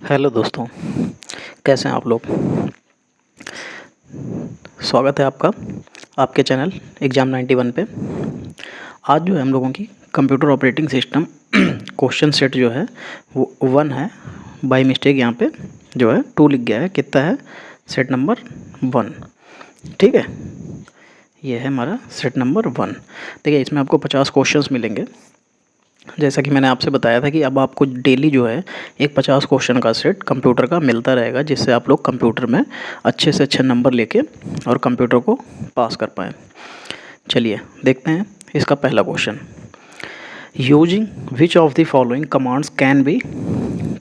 Hello दोस्तों, कैसे हैं आप लोग। स्वागत है आपका आपके चैनल एग्ज़ाम 91 पे। आज जो है हम लोगों की computer operating system question set जो है वो 1 है। बाय मिस्टेक यहाँ पे जो है 2 लिख गया है। कितना है? Set number 1। ठीक है, ये है हमारा सेट नंबर 1। देखिए, इसमें आपको 50 क्वेश्चंस मिलेंगे। जैसा कि मैंने आपसे बताया था कि अब आपको डेली जो है एक 50 क्वेश्चन का सेट कंप्यूटर का मिलता रहेगा, जिससे आप लोग कंप्यूटर में अच्छे से अच्छे नंबर लेके और कंप्यूटर को पास कर पाएँ। चलिए देखते हैं इसका पहला question. Using which of the following commands can be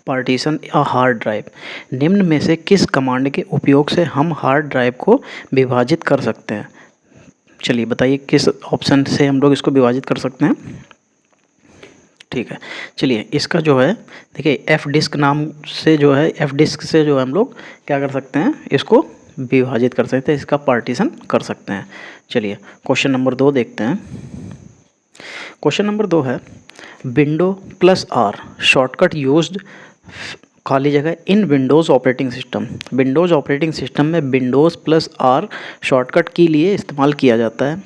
partition a hard drive. निम्न में से किस कमांड के उपयोग से हम हार्ड ड्राइव को विभाजित कर सकते हैं। चलिए बताइए किस ऑप्शन से हम लोग इसको विभाजित कर सकते हैं। ठीक है, चलिए इसका जो है देखिए एफ डिस्क नाम से जो है एफ डिस्क से जो है हम लोग क्या कर सकते हैं, इसको विभाजित कर सकते हैं, इसका पार्टीशन कर सकते हैं। चलिए क्वेश्चन नंबर 2 देखते हैं। क्वेश्चन नंबर 2 है window plus R shortcut used खाली जगह in Windows operating system. Windows operating system में विंडोज़ प्लस आर शॉर्टकट के लिए इस्तेमाल किया जाता है।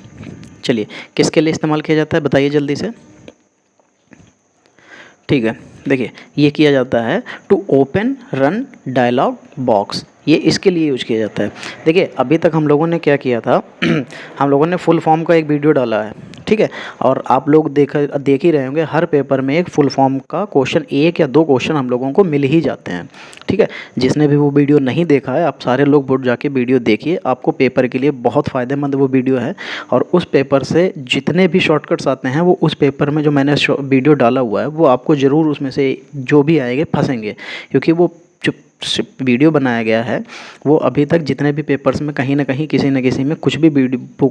चलिए किसके लिए इस्तेमाल किया जाता है बताइए जल्दी से। ठीक है, देखिए ये किया जाता है to open run dialog box, ये इसके लिए यूज किया जाता है। देखिए अभी तक हम लोगों ने क्या किया था हम लोगों ने फुल फॉर्म का एक वीडियो डाला है, ठीक है, और आप लोग देख ही रहे होंगे हर पेपर में एक फुल फॉर्म का क्वेश्चन, 1 या 2 क्वेश्चन हम लोगों को मिल ही जाते हैं। ठीक है, जिसने भी वो वीडियो नहीं देखा है आप सारे लोग बोर्ड जाके वीडियो देखिए, आपको पेपर के लिए बहुत फ़ायदेमंद वो वीडियो है। और उस पेपर से जितने भी शॉर्टकट्स आते हैं वो उस पेपर में जो मैंने वीडियो डाला हुआ है वो आपको ज़रूर उसमें से जो भी आएंगे फंसेंगे, क्योंकि वो जो वीडियो बनाया गया है वो अभी तक जितने भी पेपर्स में कहीं ना कहीं किसी न किसी में कुछ भी वीडियो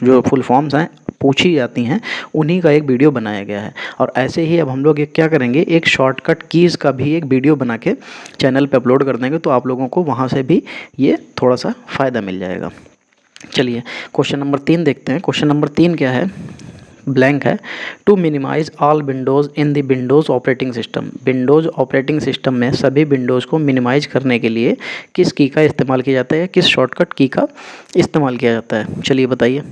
जो फुल फॉर्म्स हैं पूछी जाती हैं उन्हीं का एक वीडियो बनाया गया है। और ऐसे ही अब हम लोग एक क्या करेंगे, एक शॉर्टकट कीज़ का भी एक वीडियो बना के चैनल पे अपलोड कर देंगे, तो आप लोगों को वहाँ से भी ये थोड़ा सा फ़ायदा मिल जाएगा। चलिए क्वेश्चन नंबर 3 देखते हैं। क्वेश्चन नंबर 3 क्या है, ब्लैंक है। To minimize all windows in the Windows operating system. Windows operating system में सभी विंडोज़ को मिनिमाइज करने के लिए किस की का इस्तेमाल किया जाता है, किस शॉर्टकट की का इस्तेमाल किया जाता है, चलिए बताइए।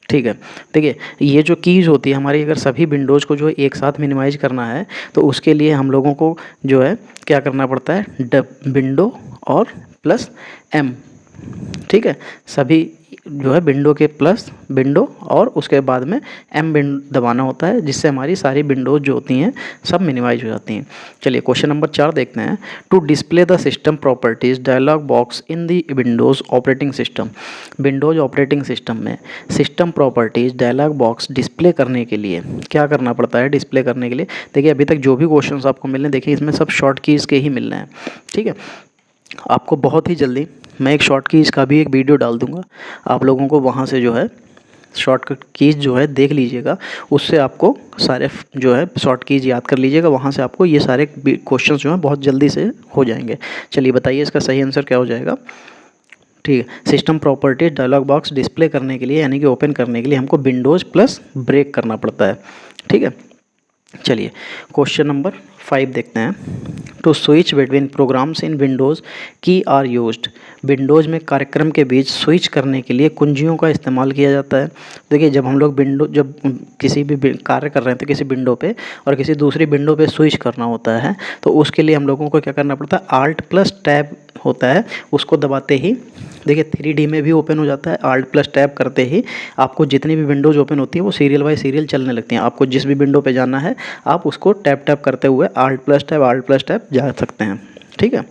ठीक है, देखिए ये जो कीज़ होती है हमारी, अगर सभी विंडोज़ को जो एक साथ मिनिमाइज करना है तो उसके लिए हम लोगों को जो है क्या करना पड़ता है, विंडो और प्लस एम। ठीक है, सभी जो है विंडो के प्लस विंडो और उसके बाद में एम दबाना होता है, जिससे हमारी सारी विंडोज़ जो होती हैं सब मिनिमाइज हो जाती हैं। चलिए क्वेश्चन नंबर 4 देखते हैं। To display the system properties dialog box in the Windows operating system. Windows operating system में system properties dialog box display करने के लिए क्या करना पड़ता है, डिस्प्ले करने के लिए देखिए अभी तक जो भी क्वेश्चन आपको मिलने, देखिए इसमें सब शॉर्ट कीज़ के ही मिलने हैं। ठीक है, आपको बहुत ही जल्दी मैं एक शॉर्ट कीज़ का भी एक वीडियो डाल दूंगा, आप लोगों को वहाँ से जो है शॉर्टकट कीज़ जो है देख लीजिएगा, उससे आपको सारे जो है शॉर्ट कीज़ याद कर लीजिएगा, वहाँ से आपको ये सारे क्वेश्चन जो हैं बहुत जल्दी से हो जाएंगे। चलिए बताइए इसका सही आंसर क्या हो जाएगा। ठीक है, system properties dialog box display करने के लिए यानी कि ओपन करने के लिए हमको विंडोज़ प्लस ब्रेक करना पड़ता है। ठीक है, चलिए क्वेश्चन नंबर 5 देखते हैं। To switch between programs in Windows key are used. Windows में कार्यक्रम के बीच स्विच करने के लिए कुंजियों का इस्तेमाल किया जाता है। देखिए जब हम लोग जब किसी भी कार्य कर रहे हैं तो किसी विंडो पे और किसी दूसरी विंडो पे स्विच करना होता है तो उसके लिए हम लोगों को क्या करना पड़ता है, आल्ट प्लस टैब होता है, उसको दबाते ही देखिए 3D में भी ओपन हो जाता है। आल्ट प्लस टैब करते ही आपको जितनी भी विंडोज़ ओपन होती है वो सीरियल बाय सीरियल चलने लगती हैं। आपको जिस भी विंडो पे जाना है आप उसको टैप टैप करते हुए आल्ट प्लस टैब जा सकते हैं। ठीक है,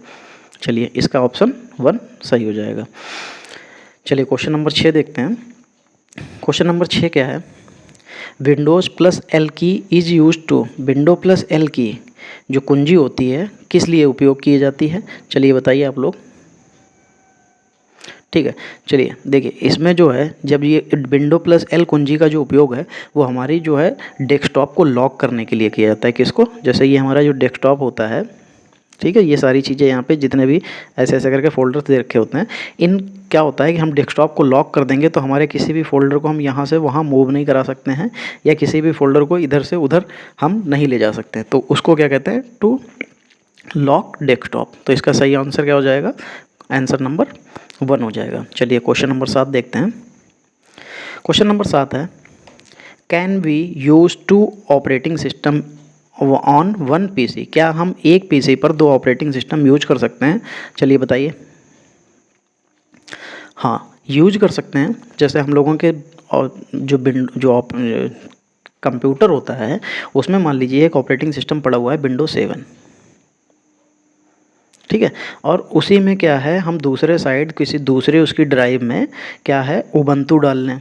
चलिए इसका ऑप्शन 1 सही हो जाएगा। चलिए क्वेश्चन नंबर 6 देखते हैं। क्वेश्चन नंबर 6 क्या है, Windows plus L key is use to. Window plus L key जो कुंजी होती है किस लिए उपयोग की जाती है, चलिए बताइए आप लोग। ठीक है, चलिए देखिए इसमें जो है जब ये विंडो प्लस एल कुंजी का जो उपयोग है वो हमारी जो है डेस्कटॉप को लॉक करने के लिए किया जाता है। किसको, जैसे ये हमारा जो डेस्कटॉप होता है, ठीक है। ये सारी चीज़ें यहाँ पे जितने भी ऐसे ऐसे करके फ़ोल्डर्स दे रखे होते हैं, इन क्या होता है कि हम डेस्कटॉप को लॉक कर देंगे तो हमारे किसी भी फ़ोल्डर को हम यहाँ से वहाँ मूव नहीं करा सकते हैं, या किसी भी फ़ोल्डर को इधर से उधर हम नहीं ले जा सकते हैं। तो उसको क्या कहते हैं, टू लॉक डेस्कटॉप। तो इसका सही आंसर क्या हो जाएगा, आंसर नंबर 1 हो जाएगा। चलिए क्वेश्चन नंबर 7 देखते हैं। क्वेश्चन नंबर 7 है, can we use 2 operating system on 1 PC. क्या हम एक पीसी पर 2 ऑपरेटिंग सिस्टम यूज कर सकते हैं? चलिए बताइए। हाँ, यूज कर सकते हैं। जैसे हम लोगों के जो कंप्यूटर होता है उसमें मान लीजिए एक ऑपरेटिंग सिस्टम पड़ा हुआ है विंडोज 7, ठीक है, और उसी में क्या है, हम दूसरे साइड किसी दूसरे उसकी ड्राइव में क्या है, उबंटू डाल लें,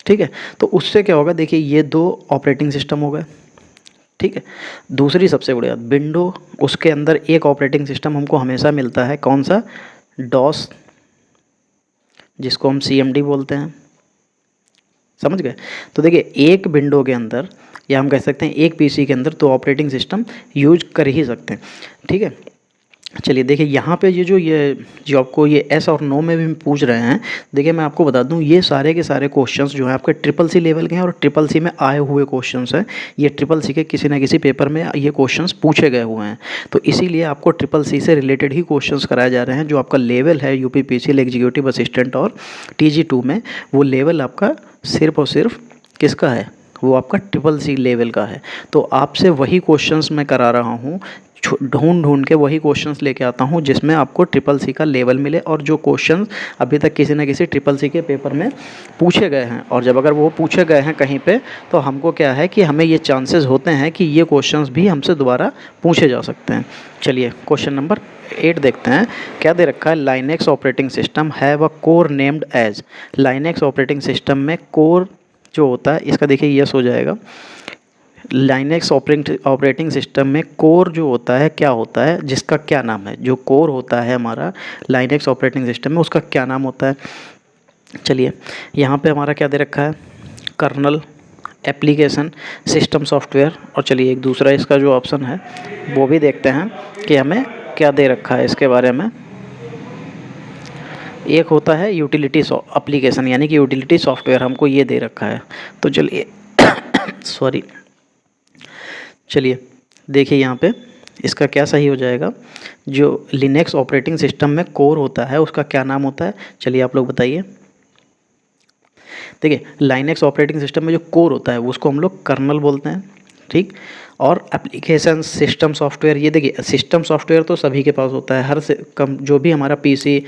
ठीक है। तो उससे क्या होगा, देखिए ये 2 ऑपरेटिंग सिस्टम हो गए, ठीक है। दूसरी सबसे बड़ी बात, विंडो उसके अंदर एक ऑपरेटिंग सिस्टम हमको हमेशा मिलता है, कौन सा, डॉस, जिसको हम सीएमडी बोलते हैं, समझ गए। तो देखिए एक विंडो के अंदर, या हम कह सकते हैं एक पीसी के अंदर 2 ऑपरेटिंग सिस्टम यूज कर ही सकते हैं, ठीक है। चलिए देखिए यहाँ पे ये जो आपको ये एस और नो में भी पूछ रहे हैं, देखिए मैं आपको बता दूँ ये सारे के सारे क्वेश्चंस जो हैं आपके ट्रिपल सी लेवल के हैं और ट्रिपल सी में आए हुए क्वेश्चंस हैं। ये ट्रिपल सी के किसी ना किसी पेपर में ये क्वेश्चंस पूछे गए हुए हैं, तो इसीलिए आपको ट्रिपल सी से रिलेटेड ही क्वेश्चंस कराए जा रहे हैं। जो आपका लेवल है यूपीपीसीएल एग्जीक्यूटिव असिस्टेंट और TG2 में, वो लेवल आपका सिर्फ और सिर्फ किसका है, वो आपका ट्रिपल सी लेवल का है। तो आपसे वही क्वेश्चंस मैं करा रहा हूँ, ढूंढ के वही क्वेश्चंस लेके आता हूँ जिसमें आपको ट्रिपल सी का लेवल मिले, और जो क्वेश्चंस अभी तक किसी न किसी ट्रिपल सी के पेपर में पूछे गए हैं, और जब अगर वो पूछे गए हैं कहीं पे, तो हमको क्या है कि हमें ये चांसेस होते हैं कि ये क्वेश्चंस भी हमसे दोबारा पूछे जा सकते हैं। चलिए क्वेश्चन नंबर 8 देखते हैं। क्या दे रखा है, Linux operating system have a core named as. Linux operating system में कोर जो होता है, इसका देखिए यस हो जाएगा। लाइनेक्स ऑपरेटिंग सिस्टम में कोर जो होता है क्या होता है, जिसका क्या नाम है, जो कोर होता है हमारा लाइनेक्स ऑपरेटिंग सिस्टम में, उसका क्या नाम होता है। चलिए यहाँ पे हमारा क्या दे रखा है, कर्नल, एप्लीकेशन, सिस्टम सॉफ्टवेयर, और चलिए एक दूसरा इसका जो ऑप्शन है वो भी देखते हैं कि हमें क्या दे रखा है इसके बारे में। एक होता है यूटिलिटी एप्लीकेशन, यानी कि यूटिलिटी सॉफ्टवेयर हमको ये दे रखा है। तो चलिए सॉरी, चलिए देखिए यहाँ पे इसका क्या सही हो जाएगा, जो लिनक्स ऑपरेटिंग सिस्टम में कोर होता है उसका क्या नाम होता है। चलिए आप लोग बताइए। देखिए लाइनेक्स ऑपरेटिंग सिस्टम में जो कोर होता है उसको हम लोग कर्नल बोलते हैं, ठीक। और एप्लीकेशन, सिस्टम सॉफ्टवेयर, ये देखिए सिस्टम सॉफ्टवेयर तो सभी के पास होता है, हर से कम जो भी हमारा पीसी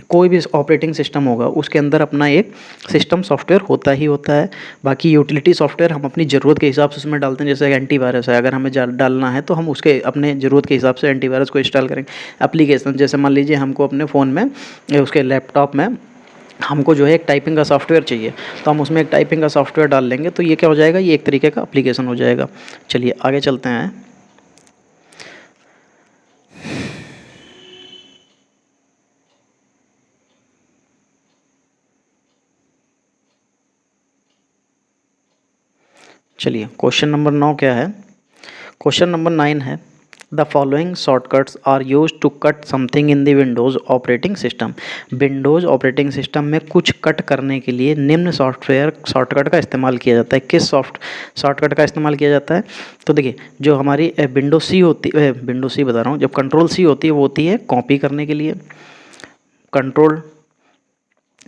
कोई भी ऑपरेटिंग सिस्टम होगा उसके अंदर अपना एक सिस्टम सॉफ्टवेयर होता ही होता है। बाकी यूटिलिटी सॉफ्टवेयर हम अपनी ज़रूरत के हिसाब से उसमें डालते हैं, जैसे एंटीवायरस है, अगर हमें डालना है तो हम उसके अपने ज़रूरत के हिसाब से एंटीवायरस को इंस्टॉल करेंगे। एप्लीकेशन जैसे मान लीजिए हमको अपने फ़ोन में, उसके लैपटॉप में हमको जो है एक टाइपिंग का सॉफ्टवेयर चाहिए, तो हम उसमें एक टाइपिंग का सॉफ्टवेयर डाल लेंगे, तो ये क्या हो जाएगा, ये एक तरीके का एप्लीकेशन हो जाएगा। चलिए आगे चलते हैं। चलिए क्वेश्चन नंबर 9 क्या है, क्वेश्चन नंबर 9 है, the following shortcuts are use to cut something in the Windows operating system. Windows operating system में कुछ कट करने के लिए निम्न शॉर्टकट का इस्तेमाल किया जाता है। किस शॉर्टकट का इस्तेमाल किया जाता है, तो देखिए जो हमारी विंडो सी होती है, विंडो सी बता रहा हूँ, जब कंट्रोल सी होती है वो होती है कॉपी करने के लिए, कंट्रोल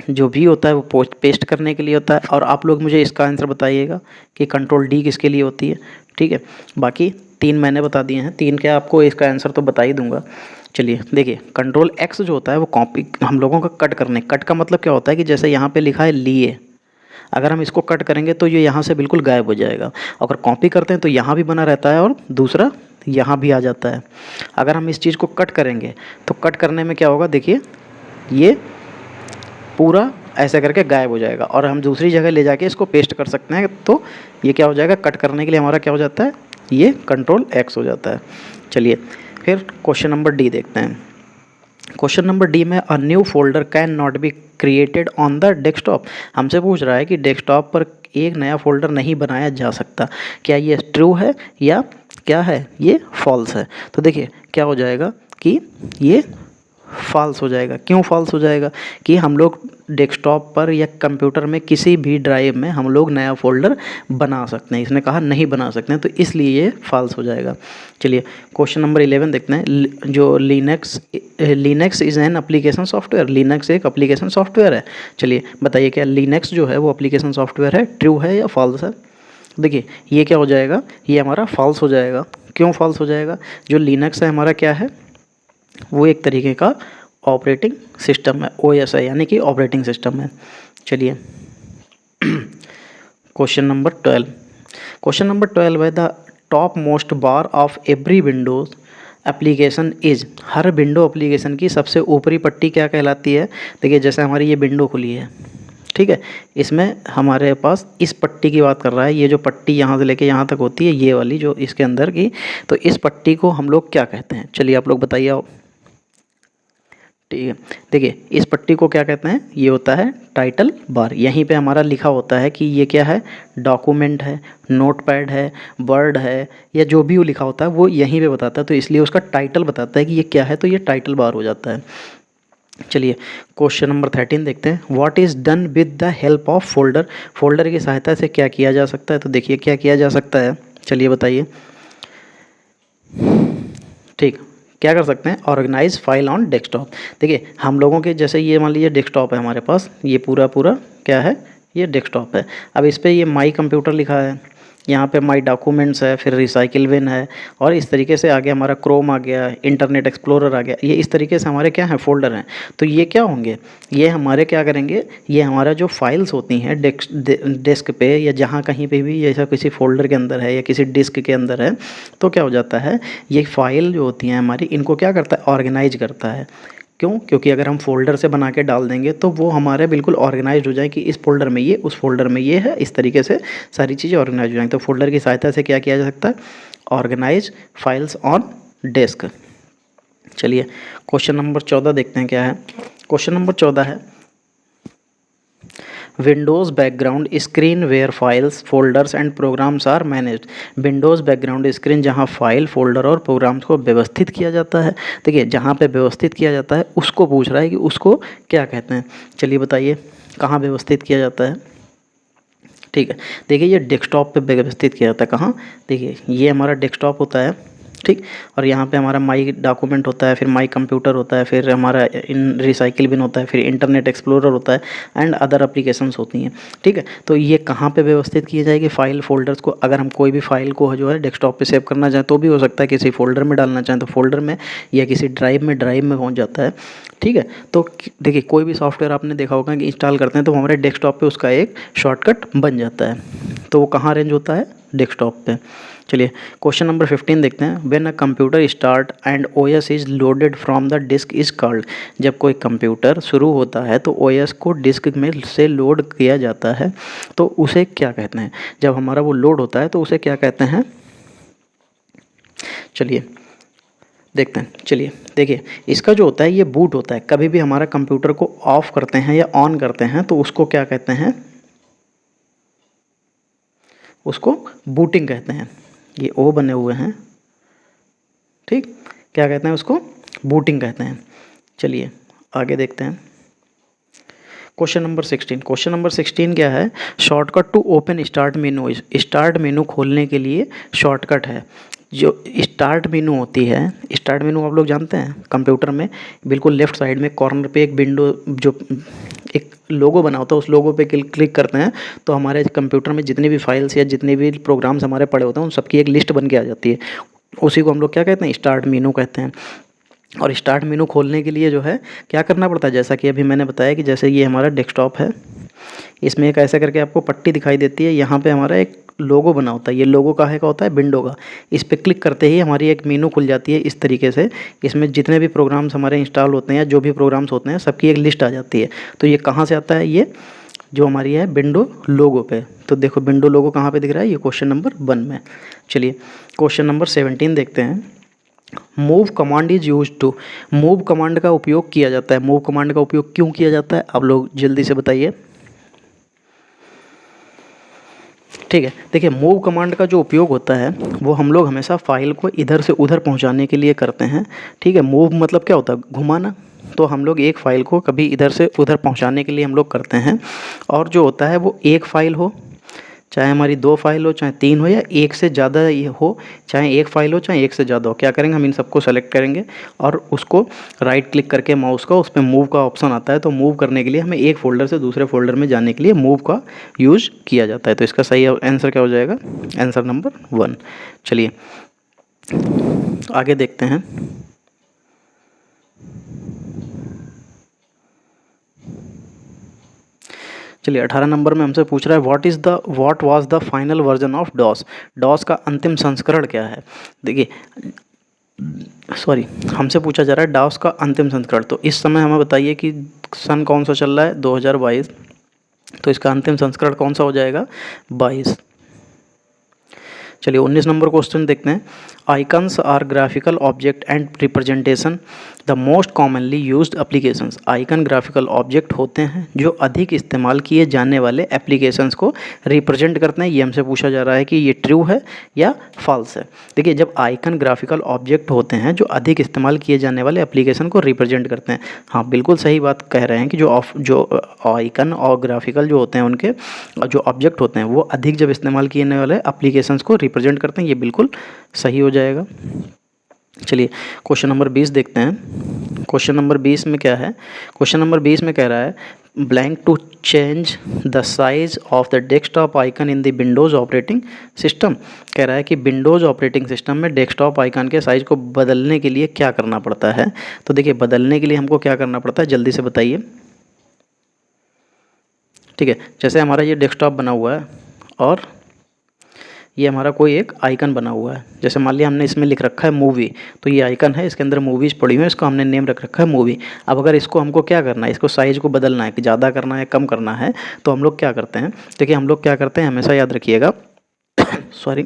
जो भी होता है वो पेस्ट करने के लिए होता है, और आप लोग मुझे इसका आंसर बताइएगा कि कंट्रोल डी किसके लिए होती है, ठीक है। बाकी 3 मैंने बता दिए हैं, 3 क्या आपको इसका आंसर तो बता ही दूंगा। चलिए देखिए कंट्रोल एक्स जो होता है वो कॉपी, हम लोगों का कट करने, कट का मतलब क्या होता है कि जैसे यहाँ पे लिखा है लिए, अगर हम इसको कट करेंगे तो ये यहाँ से बिल्कुल गायब हो जाएगा। अगर कॉपी करते हैं तो यहाँ भी बना रहता है और दूसरा यहाँ भी आ जाता है। अगर हम इस चीज़ को कट करेंगे तो कट करने में क्या होगा, देखिए ये पूरा ऐसे करके गायब हो जाएगा, और हम दूसरी जगह ले जाके इसको पेस्ट कर सकते हैं, तो ये क्या हो जाएगा, कट करने के लिए हमारा क्या हो जाता है, ये कंट्रोल एक्स हो जाता है। चलिए फिर क्वेश्चन नंबर डी देखते हैं। क्वेश्चन नंबर डी में a new folder can not be created on the desktop. हमसे पूछ रहा है कि डेस्कटॉप पर एक नया फोल्डर नहीं बनाया जा सकता। क्या ये ट्रू है या क्या है, ये फॉल्स है। तो देखिए क्या हो जाएगा कि ये फॉल्स हो जाएगा। क्यों फॉल्स हो जाएगा? कि हम लोग डेस्कटॉप पर या कंप्यूटर में किसी भी ड्राइव में हम लोग नया फ़ोल्डर बना सकते हैं, इसने कहा नहीं बना सकते हैं, तो इसलिए ये फॉल्स हो जाएगा। चलिए क्वेश्चन नंबर 11 देखते हैं। जो Linux is an application software, Linux एक एप्लीकेशन सॉफ्टवेयर है। चलिए बताइए क्या लिनक्स जो है वो एप्लीकेशन सॉफ्टवेयर है, ट्रू है या फॉल्स है? देखिए ये क्या हो जाएगा, ये हमारा फॉल्स हो जाएगा। क्यों फॉल्स हो जाएगा? जो लिनक्स है हमारा क्या है, वो एक तरीके का ऑपरेटिंग सिस्टम है, ओएस है, यानी कि ऑपरेटिंग सिस्टम है। चलिए क्वेश्चन नंबर 12। क्वेश्चन नंबर 12 है the top most bar of every Windows application is, her window application की सबसे ऊपरी पट्टी क्या कहलाती है? देखिए जैसे हमारी ये विंडो खुली है, ठीक है, इसमें हमारे पास इस पट्टी की बात कर रहा है, ये जो पट्टी यहाँ से लेके यहाँ तक होती है, ये वाली जो इसके अंदर की, तो इस पट्टी को हम लोग क्या कहते हैं? चलिए आप लोग बताइए आओ। ठीक है, देखिए इस पट्टी को क्या कहते हैं? ये होता है टाइटल बार। यहीं पे हमारा लिखा होता है कि ये क्या है, डॉक्यूमेंट है, नोटपैड है, वर्ड है, या जो भी वो लिखा होता है वो यहीं पे बताता है, तो इसलिए उसका टाइटल बताता है कि ये क्या है, तो ये टाइटल बार हो जाता है। चलिए क्वेश्चन नंबर 13 देखते हैं। What is done with the help of folder, folder की सहायता से क्या किया जा सकता है? तो देखिए क्या किया जा सकता है, चलिए बताइए। ठीक, क्या कर सकते हैं? Organize file on desktop. देखिए हम लोगों के जैसे ये मान लीजिए डेस्कटॉप है हमारे पास, ये पूरा पूरा क्या है, ये डेस्कटॉप है। अब इस पर ये माई कंप्यूटर लिखा है, यहाँ पे माई डॉक्यूमेंट्स है, फिर रिसाइकिल बिन है, और इस तरीके से आगे हमारा क्रोम आ गया, इंटरनेट एक्सप्लोरर आ गया, ये इस तरीके से हमारे क्या हैं, फोल्डर हैं। तो ये क्या होंगे, ये हमारे क्या करेंगे, ये हमारा जो फाइल्स होती हैं डेस्क पे या जहाँ कहीं पे भी, जैसा किसी फोल्डर के अंदर है या किसी डिस्क के अंदर है, तो क्या हो जाता है, ये फाइल जो होती हैं हमारी, इनको क्या करता है, ऑर्गेनाइज करता है। क्यों? क्योंकि अगर हम फ़ोल्डर से बना के डाल देंगे तो वो हमारे बिल्कुल ऑर्गेनाइज्ड हो जाए कि इस फ़ोल्डर में ये, उस फ़ोल्डर में ये है, इस तरीके से सारी चीज़ें ऑर्गेनाइज हो जाएंगी। तो फोल्डर की सहायता से क्या किया जा सकता है, ऑर्गेनाइज फाइल्स ऑन डेस्क। चलिए क्वेश्चन नंबर 14 देखते हैं क्या है। क्वेश्चन नंबर 14 है Windows background screen where files folders and programs are managed. Windows background screen जहां फाइल फोल्डर और प्रोग्राम्स को व्यवस्थित किया जाता है। देखिए जहां पे व्यवस्थित किया जाता है उसको पूछ रहा है कि उसको क्या कहते हैं। चलिए बताइए कहाँ व्यवस्थित किया जाता है। ठीक है, देखिए ये डेस्कटॉप पे व्यवस्थित किया जाता है। कहाँ? देखिए ये हमारा डेस्कटॉप होता है, ठीक, और यहाँ पे हमारा माई डॉक्यूमेंट होता है, फिर माई कंप्यूटर होता है, फिर हमारा इन रिसाइकिल बिन होता है, फिर इंटरनेट एक्सप्लोरर होता है, एंड अदर एप्लीकेशंस होती हैं। ठीक है, तो ये कहाँ पे व्यवस्थित की जाएगी, फाइल फोल्डर्स को। अगर हम कोई भी फाइल को जो है डेस्कटॉप पे सेव करना चाहें तो भी हो सकता है, किसी फोल्डर में डालना चाहें तो फोल्डर में, या किसी ड्राइव में पहुँच जाता है। ठीक है, तो देखिए कोई भी सॉफ्टवेयर आपने देखा होगा कि इंस्टॉल करते हैं तो हमारे डेस्कटॉप पे उसका एक शॉर्टकट बन जाता है, तो वो कहाँ अरेंज होता है, डेस्कटॉप पे। चलिए क्वेश्चन नंबर 15 देखते हैं। When a computer start and OS is loaded from the disk is called. जब कोई कंप्यूटर शुरू होता है तो ओएस को डिस्क में से लोड किया जाता है तो उसे क्या कहते हैं? जब हमारा वो लोड होता है तो उसे क्या कहते हैं? चलिए देखते हैं। चलिए देखिए इसका जो होता है ये बूट होता है। कभी भी हमारा कंप्यूटर को ऑफ करते हैं या ऑन करते हैं तो उसको क्या कहते हैं? उसको बूटिंग कहते हैं। ये ओ बने हुए हैं, ठीक, क्या कहते हैं उसको? बूटिंग कहते हैं। चलिए आगे देखते हैं। Question number 16। क्वेश्चन नंबर 16 क्या है? Shortcut to open start menu. Start menu खोलने के लिए शॉर्टकट है। जो स्टार्ट मेनू होती है, स्टार्ट मेनू आप लोग जानते हैं, कंप्यूटर में बिल्कुल लेफ्ट साइड में कॉर्नर पे एक विंडो, जो एक लोगो बना होता है, उस लोगो पे क्लिक करते हैं तो हमारे कंप्यूटर में जितनी भी फाइल्स या जितने भी प्रोग्राम्स हमारे पड़े होते हैं उन सबकी एक लिस्ट बन के आ जाती है। उसी को हम लोग क्या कहते हैं? स्टार्ट मेनू कहते हैं। और स्टार्ट मेनू खोलने के लिए जो है क्या करना पड़ता है, जैसा कि अभी मैंने बताया कि जैसे ये हमारा डेस्कटॉप है, इसमें एक ऐसा करके आपको पट्टी दिखाई देती है, यहाँ पे हमारा एक लोगो बना होता है। ये लोगो काहे का होता है? विंडो का। इस पर क्लिक करते ही हमारी एक मेनू खुल जाती है इस तरीके से। इसमें जितने भी प्रोग्राम्स हमारे इंस्टॉल होते हैं, जो भी प्रोग्राम्स होते हैं, सबकी एक लिस्ट आ जाती है। तो ये कहाँ से आता है? ये जो हमारी है विंडो लोगो पे। तो देखो विंडो लोगो कहाँ पे दिख रहा है? ये क्वेश्चन नंबर 1 में। चलिए क्वेश्चन नंबर 17 देखते हैं। Move command is use to. Move command का उपयोग किया जाता है। मूव कमांड का उपयोग क्यों किया जाता है? आप लोग जल्दी से बताइए। ठीक है। देखिए मूव कमांड का जो उपयोग होता है वो हम लोग हमेशा फाइल को इधर से उधर पहुंचाने के लिए करते हैं। ठीक है, मूव मतलब क्या होता है, घुमाना। तो हम लोग एक फ़ाइल को कभी इधर से उधर पहुंचाने के लिए हम लोग करते हैं। और जो होता है वो एक फ़ाइल हो, चाहे हमारी 2 फाइल हो, चाहे 3 हो, या एक से ज़्यादा ये हो, चाहे एक फ़ाइल हो, चाहे एक से ज़्यादा हो, क्या करेंगे हम इन सबको सेलेक्ट करेंगे और उसको राइट क्लिक करके माउस का उस पे मूव का ऑप्शन आता है। तो मूव करने के लिए हमें एक फ़ोल्डर से दूसरे फ़ोल्डर में जाने के लिए मूव का यूज़ किया जाता है। तो इसका सही आंसर क्या हो जाएगा, आंसर नंबर 1। चलिए आगे देखते हैं। चलिए 18 नंबर में हमसे पूछ रहा है what was the final version of DOS. DOS का अंतिम संस्करण क्या है। देखिए सॉरी, हमसे पूछा जा रहा है डॉस का अंतिम संस्करण। तो इस समय हमें बताइए कि सन कौन सा चल रहा है, 2022। तो इसका अंतिम संस्करण कौन सा हो जाएगा, 22। चलिए 19 नंबर क्वेश्चन देखते हैं। Icons are graphical object and representation the most commonly used applications. Icon graphical object होते हैं जो अधिक इस्तेमाल किए जाने वाले एप्लीकेशंस को रिप्रेजेंट करते हैं। ये हमसे पूछा जा रहा है कि ये ट्रू है या फॉल्स है। देखिए जब आइकन ग्राफिकल ऑब्जेक्ट होते हैं जो अधिक इस्तेमाल किए जाने वाले एप्लीकेशन को रिप्रेजेंट करते हैं, हाँ बिल्कुल सही बात कह रहे हैं कि जो आइकन और ग्राफिकल जो होते हैं उनके जो ऑब्जेक्ट होते हैं वो अधिक जब इस्तेमाल किए जाने वाले एप्लीकेशंस को रिप्रेजेंट करते हैं। ये बिल्कुल सही हो जाएगा। चलिए क्वेश्चन नंबर 20 देखते हैं। क्वेश्चन नंबर 20 में क्या है, क्वेश्चन नंबर 20 में कह रहा है blank to change the size of the desktop icon in the Windows operating system. कह रहा है कि विंडोज़ ऑपरेटिंग सिस्टम में डेस्कटॉप आइकन के साइज़ को बदलने के लिए क्या करना पड़ता है। तो देखिए बदलने के लिए हमको क्या करना पड़ता है, जल्दी से बताइए। ठीक है, जैसे हमारा ये डेस्कटॉप बना हुआ है और ये हमारा कोई एक आइकन बना हुआ है। जैसे मान लिया हमने इसमें लिख रखा है मूवी, तो ये आइकन है, इसके अंदर मूवीज़ पड़ी हुई है, इसको हमने नेम रख रखा है मूवी। अब अगर इसको हमको क्या करना है, इसको साइज़ को बदलना है कि ज़्यादा करना है कम करना है, तो हम लोग क्या करते हैं, देखिए हम लोग क्या करते हैं, हमेशा याद रखिएगा सॉरी,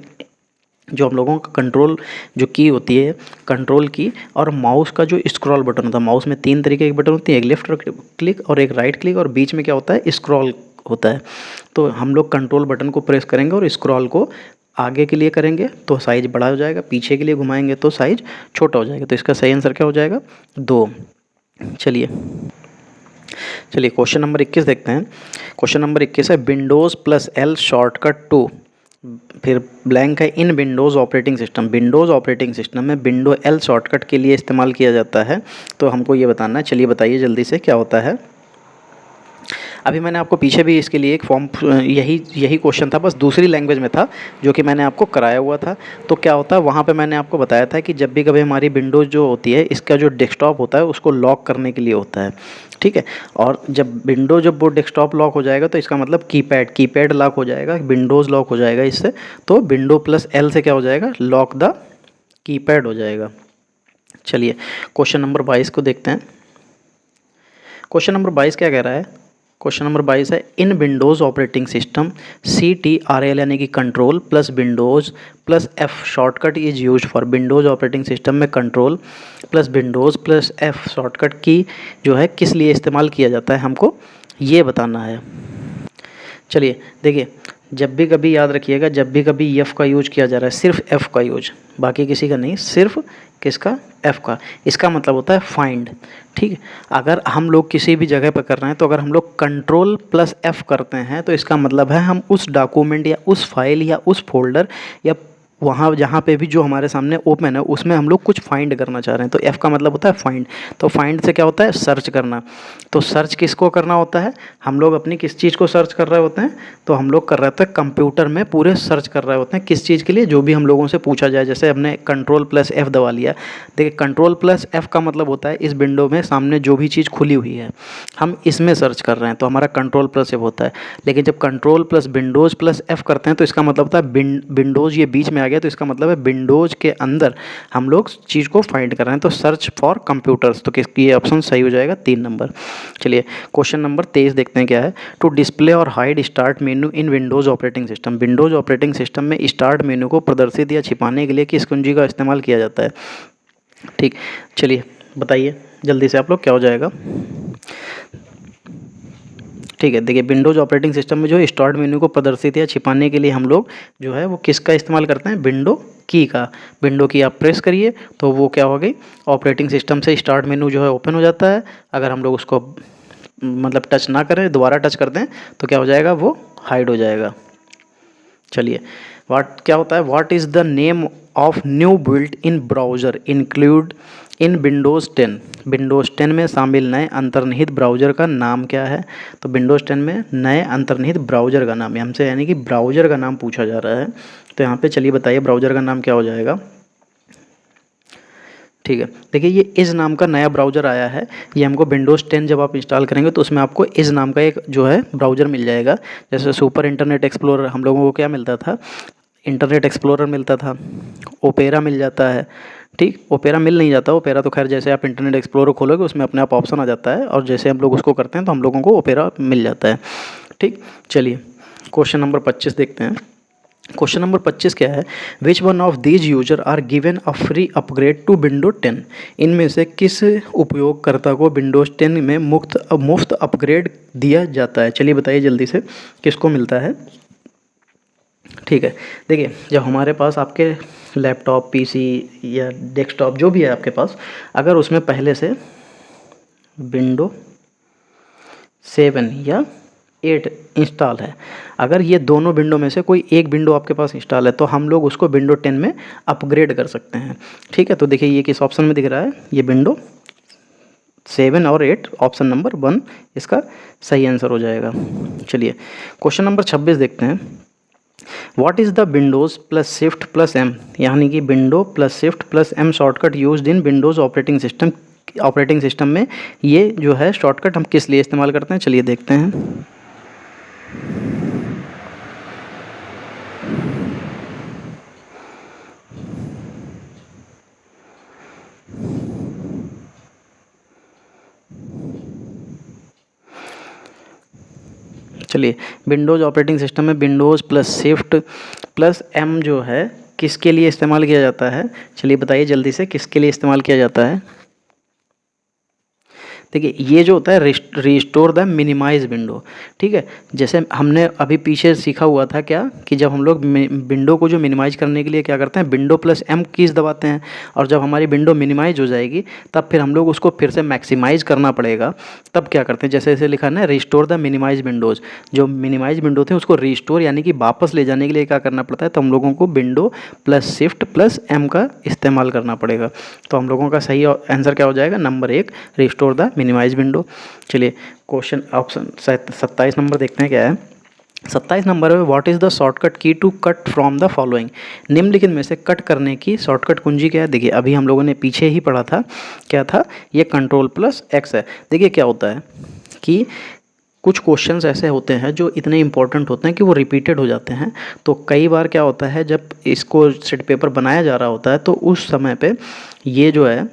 जो हम लोगों का कंट्रोल जो की होती है, कंट्रोल की और माउस का जो स्क्रॉल बटन होता है, माउस में 3 तरीके की बटन होती है, एक लेफ्ट क्लिक और एक राइट क्लिक और बीच में क्या होता है, स्क्रॉल होता है। तो हम लोग कंट्रोल बटन को प्रेस करेंगे और स्क्रॉल को आगे के लिए करेंगे तो साइज़ बड़ा हो जाएगा, पीछे के लिए घुमाएंगे तो साइज़ छोटा हो जाएगा। तो इसका सही आंसर क्या हो जाएगा, 2। चलिए क्वेश्चन नंबर 21 देखते हैं। क्वेश्चन नंबर 21 है Windows plus L shortcut to, फिर ब्लैंक है in Windows operating system. Windows operating system में विंडो एल शॉर्टकट के लिए इस्तेमाल किया जाता है। तो हमको ये बताना है, चलिए बताइए जल्दी से क्या होता है। अभी मैंने आपको पीछे भी इसके लिए एक फॉर्म, यही क्वेश्चन था, बस दूसरी लैंग्वेज में था, जो कि मैंने आपको कराया हुआ था। तो क्या होता है वहाँ पे मैंने आपको बताया था कि जब भी कभी हमारी विंडोज़ जो होती है, इसका जो डेस्कटॉप होता है उसको लॉक करने के लिए होता है। ठीक है, और जब वो डेस्कटॉप लॉक हो जाएगा तो इसका मतलब कीपैड लॉक हो जाएगा, विंडोज़ लॉक हो जाएगा इससे। तो विंडो प्लस एल से क्या हो जाएगा, लॉक द कीपैड हो जाएगा। चलिए क्वेश्चन नंबर 22 को देखते हैं। क्वेश्चन नंबर 22 क्या कह रहा है, क्वेश्चन नंबर 22 है in Windows operating system CTRL यानी कि control plus Windows plus F shortcut is use for. Windows operating system में control plus Windows plus F shortcut की जो है किस लिए इस्तेमाल किया जाता है, हमको ये बताना है। चलिए देखिए, जब भी कभी याद रखिएगा, जब भी कभी F का यूज किया जा रहा है, सिर्फ F का यूज, बाकी किसी का नहीं, सिर्फ किसका, F का। इसका मतलब होता है फाइंड। ठीक है, अगर हम लोग किसी भी जगह पर कर रहे हैं तो अगर हम लोग कंट्रोल प्लस F करते हैं तो इसका मतलब है हम उस डॉक्यूमेंट या उस फाइल या उस फोल्डर या वहाँ जहाँ पे भी जो हमारे सामने ओपन है उसमें हम लोग कुछ फाइंड करना चाह रहे हैं। तो F का मतलब होता है फाइंड। तो फाइंड से क्या होता है, सर्च करना। तो सर्च किसको करना होता है, हम लोग अपनी किस चीज़ को सर्च कर रहे होते हैं, तो हम लोग कर रहे होते हैं कंप्यूटर में पूरे सर्च कर रहे होते हैं किस चीज़ के लिए, जो भी हम लोगों से पूछा जाए। जैसे हमने कंट्रोल प्लस F दबा लिया, देखिए कंट्रोल प्लस F का मतलब होता है इस विंडो में सामने जो भी चीज़ खुली हुई है हम इसमें सर्च कर रहे हैं, तो हमारा कंट्रोल प्लस F होता है। लेकिन जब control plus Windows plus F करते हैं तो इसका मतलब होता है विंडोज़ ये बीच में आ गया, तो इसका मतलब है विंडोज़ के अंदर हम लोग चीज़ को फाइंड कर रहे हैं। तो सर्च फॉर कंप्यूटर्स, तो किसकी ये ऑप्शन सही हो जाएगा, 3 नंबर। चलिए क्वेश्चन नंबर 23 देखते हैं क्या है। टू डिस्प्ले और हाइड स्टार्ट मेन्यू इन Windows operating system. Windows operating system में स्टार्ट मेन्यू को प्रदर्शित या छिपाने के लिए किस कुंजी का इस्तेमाल किया जाता है। ठीक, चलिए बताइए जल्दी से आप लोग क्या हो जाएगा। ठीक है, देखिए विंडोज़ ऑपरेटिंग सिस्टम में जो है स्टार्ट मेन्यू को प्रदर्शित या छिपाने के लिए हम लोग जो है वो किसका इस्तेमाल करते हैं, विंडो की का। विंडो की आप प्रेस करिए तो वो क्या हो गई, ऑपरेटिंग सिस्टम से स्टार्ट मेन्यू जो है ओपन हो जाता है। अगर हम लोग उसको मतलब टच ना करें, दोबारा टच कर दें तो क्या हो जाएगा, वो हाइड हो जाएगा। चलिए, वाट क्या होता है, what is the name of new built in browser include in Windows 10। Windows 10 में शामिल नए अंतर्निहित ब्राउज़र का नाम क्या है। तो विंडोज़ 10 में नए अंतर्निहित ब्राउज़र का नाम, हमसे यानी कि ब्राउज़र का नाम पूछा जा रहा है। तो यहाँ पे चलिए बताइए ब्राउज़र का नाम क्या हो जाएगा। ठीक है, देखिए ये इस नाम का नया ब्राउज़र आया है। ये हमको विंडोज़ 10 जब आप इंस्टॉल करेंगे तो उसमें आपको इस नाम का एक जो है ब्राउज़र मिल जाएगा। जैसे सुपर इंटरनेट एक्सप्लोरर हम लोगों को क्या मिलता था, इंटरनेट एक्सप्लोरर मिलता था, ओपेरा मिल जाता है। ठीक, ओपेरा मिल नहीं जाता, ओपेरा तो खैर जैसे आप इंटरनेट एक्सप्लोरर खोलोगे उसमें अपने आप ऑप्शन आ जाता है, और जैसे हम लोग उसको करते हैं तो हम लोगों को ओपेरा मिल जाता है। ठीक, चलिए क्वेश्चन नंबर 25 देखते हैं। क्वेश्चन नंबर 25 क्या है, which one of these user are given a free upgrade to window 10। इनमें से किस उपयोगकर्ता को विंडोज़ 10 में मुफ्त अपग्रेड दिया जाता है। चलिए बताइए जल्दी से किसको मिलता है। ठीक है, देखिए जब हमारे पास आपके लैपटॉप, पीसी या डेस्कटॉप जो भी है आपके पास, अगर उसमें पहले से विंडो 7 या 8 इंस्टॉल है, अगर ये दोनों विंडो में से कोई एक विंडो आपके पास इंस्टॉल है तो हम लोग उसको विंडो 10 में अपग्रेड कर सकते हैं। ठीक है, तो देखिए ये किस ऑप्शन में दिख रहा है, ये विंडो 7 और 8, ऑप्शन नंबर 1 इसका सही आंसर हो जाएगा। चलिए क्वेश्चन नंबर 26 देखते हैं। What is the Windows plus shift plus M, यानी कि window plus shift plus M shortcut used in Windows operating system में ये जो है शॉर्टकट हम किस लिए इस्तेमाल करते हैं, चलिए देखते हैं। चलिए विंडोज़ ऑपरेटिंग सिस्टम में Windows plus shift plus M जो है किसके लिए इस्तेमाल किया जाता है, चलिए बताइए जल्दी से किसके लिए इस्तेमाल किया जाता है। देखिए ये जो होता है रिस्टोर द मिनिमाइज विंडो। ठीक है, जैसे हमने अभी पीछे सीखा हुआ था क्या, कि जब हम लोग विंडो को जो मिनिमाइज करने के लिए क्या करते हैं, विंडो प्लस एम कीज़ दबाते हैं, और जब हमारी विंडो मिनिमाइज हो जाएगी तब फिर हम लोग उसको फिर से मैक्सिमाइज करना पड़ेगा। तब क्या करते हैं, जैसे जैसे लिखा है ना, रिस्टोर द मिनिमाइज विंडोज़, जो मिनिमाइज विंडो थे उसको रिस्टोर यानी कि वापस ले जाने के लिए क्या करना पड़ता है, तो हम लोगों को window plus shift plus M का इस्तेमाल करना पड़ेगा। तो हम लोगों का सही आंसर क्या हो जाएगा, number 1 restore the minimize window. चलिए क्वेश्चन ऑप्शन 27 नंबर देखते हैं क्या है। 27 नंबर में what is the shortcut key to cut from the following. निम्नलिखित में से कट करने की शॉर्टकट कुंजी क्या है। देखिए अभी हम लोगों ने पीछे ही पढ़ा था, क्या था, ये कंट्रोल प्लस एक्स है। देखिए क्या होता है कि कुछ क्वेश्चंस ऐसे होते हैं जो इतने इंपॉर्टेंट होते हैं कि वो रिपीटेड हो जाते हैं। तो कई बार क्या होता है, जब इसको सेट पेपर बनाया जा रहा होता है तो उस समय पे ये जो है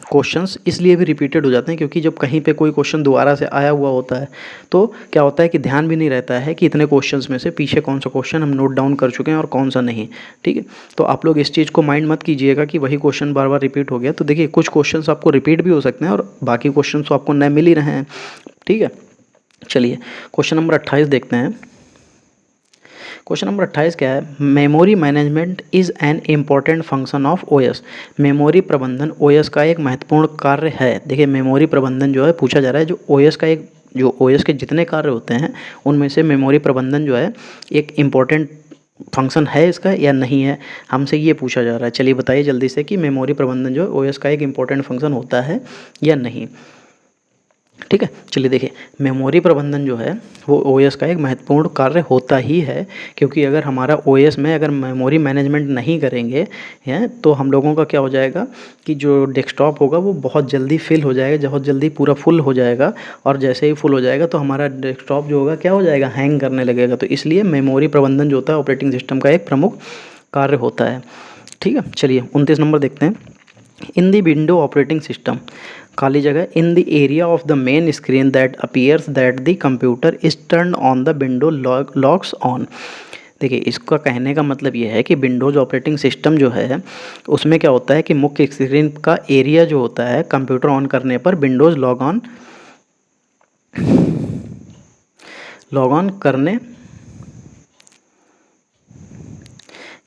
क्वेश्चंस इसलिए भी रिपीटेड हो जाते हैं क्योंकि जब कहीं पे कोई क्वेश्चन दोबारा से आया हुआ होता है तो क्या होता है कि ध्यान भी नहीं रहता है कि इतने क्वेश्चंस में से पीछे कौन सा क्वेश्चन हम नोट डाउन कर चुके हैं और कौन सा नहीं। ठीक है, तो आप लोग इस चीज़ को माइंड मत कीजिएगा कि वही क्वेश्चन बार बार रिपीट हो गया। तो देखिए कुछ क्वेश्चंस आपको रिपीट भी हो सकते हैं और बाकी क्वेश्चन तो आपको नए मिल ही रहे हैं। ठीक है, चलिए क्वेश्चन नंबर 28 देखते हैं। क्वेश्चन नंबर 28 क्या है, memory management is an important function of OS. Memory प्रबंधन ओएस का एक महत्वपूर्ण कार्य है। देखिए मेमोरी प्रबंधन जो है पूछा जा रहा है, जो ओएस के जितने कार्य होते हैं उनमें से मेमोरी प्रबंधन जो है एक इम्पॉर्टेंट फंक्शन है इसका या नहीं है, हमसे ये पूछा जा रहा है। चलिए बताइए जल्दी से कि मेमोरी प्रबंधन जो है ओएस का एक इम्पॉर्टेंट फंक्शन होता है या नहीं। ठीक है, चलिए देखिए मेमोरी प्रबंधन जो है वो ओएस का एक महत्वपूर्ण कार्य होता ही है, क्योंकि अगर हमारा ओएस में अगर मेमोरी मैनेजमेंट नहीं करेंगे हैं तो हम लोगों का क्या हो जाएगा कि जो डेस्कटॉप होगा वो बहुत जल्दी फिल हो जाएगा, बहुत जल्दी पूरा फुल हो जाएगा, और जैसे ही फुल हो जाएगा तो हमारा डेस्कटॉप जो होगा क्या हो जाएगा, हैंग करने लगेगा। तो इसलिए मेमोरी प्रबंधन जो होता है ऑपरेटिंग सिस्टम का एक प्रमुख कार्य होता है। ठीक है, चलिए 29 नंबर देखते हैं। In the window operating system, खाली जगह, in the area of the main screen that appears that the computer is turn on the window locks on. देखिए इसका कहने का मतलब ये है कि विंडोज़ ऑपरेटिंग सिस्टम जो है उसमें क्या होता है कि मुख्य स्क्रीन का एरिया जो होता है कंप्यूटर ऑन करने पर Windows log on log on करने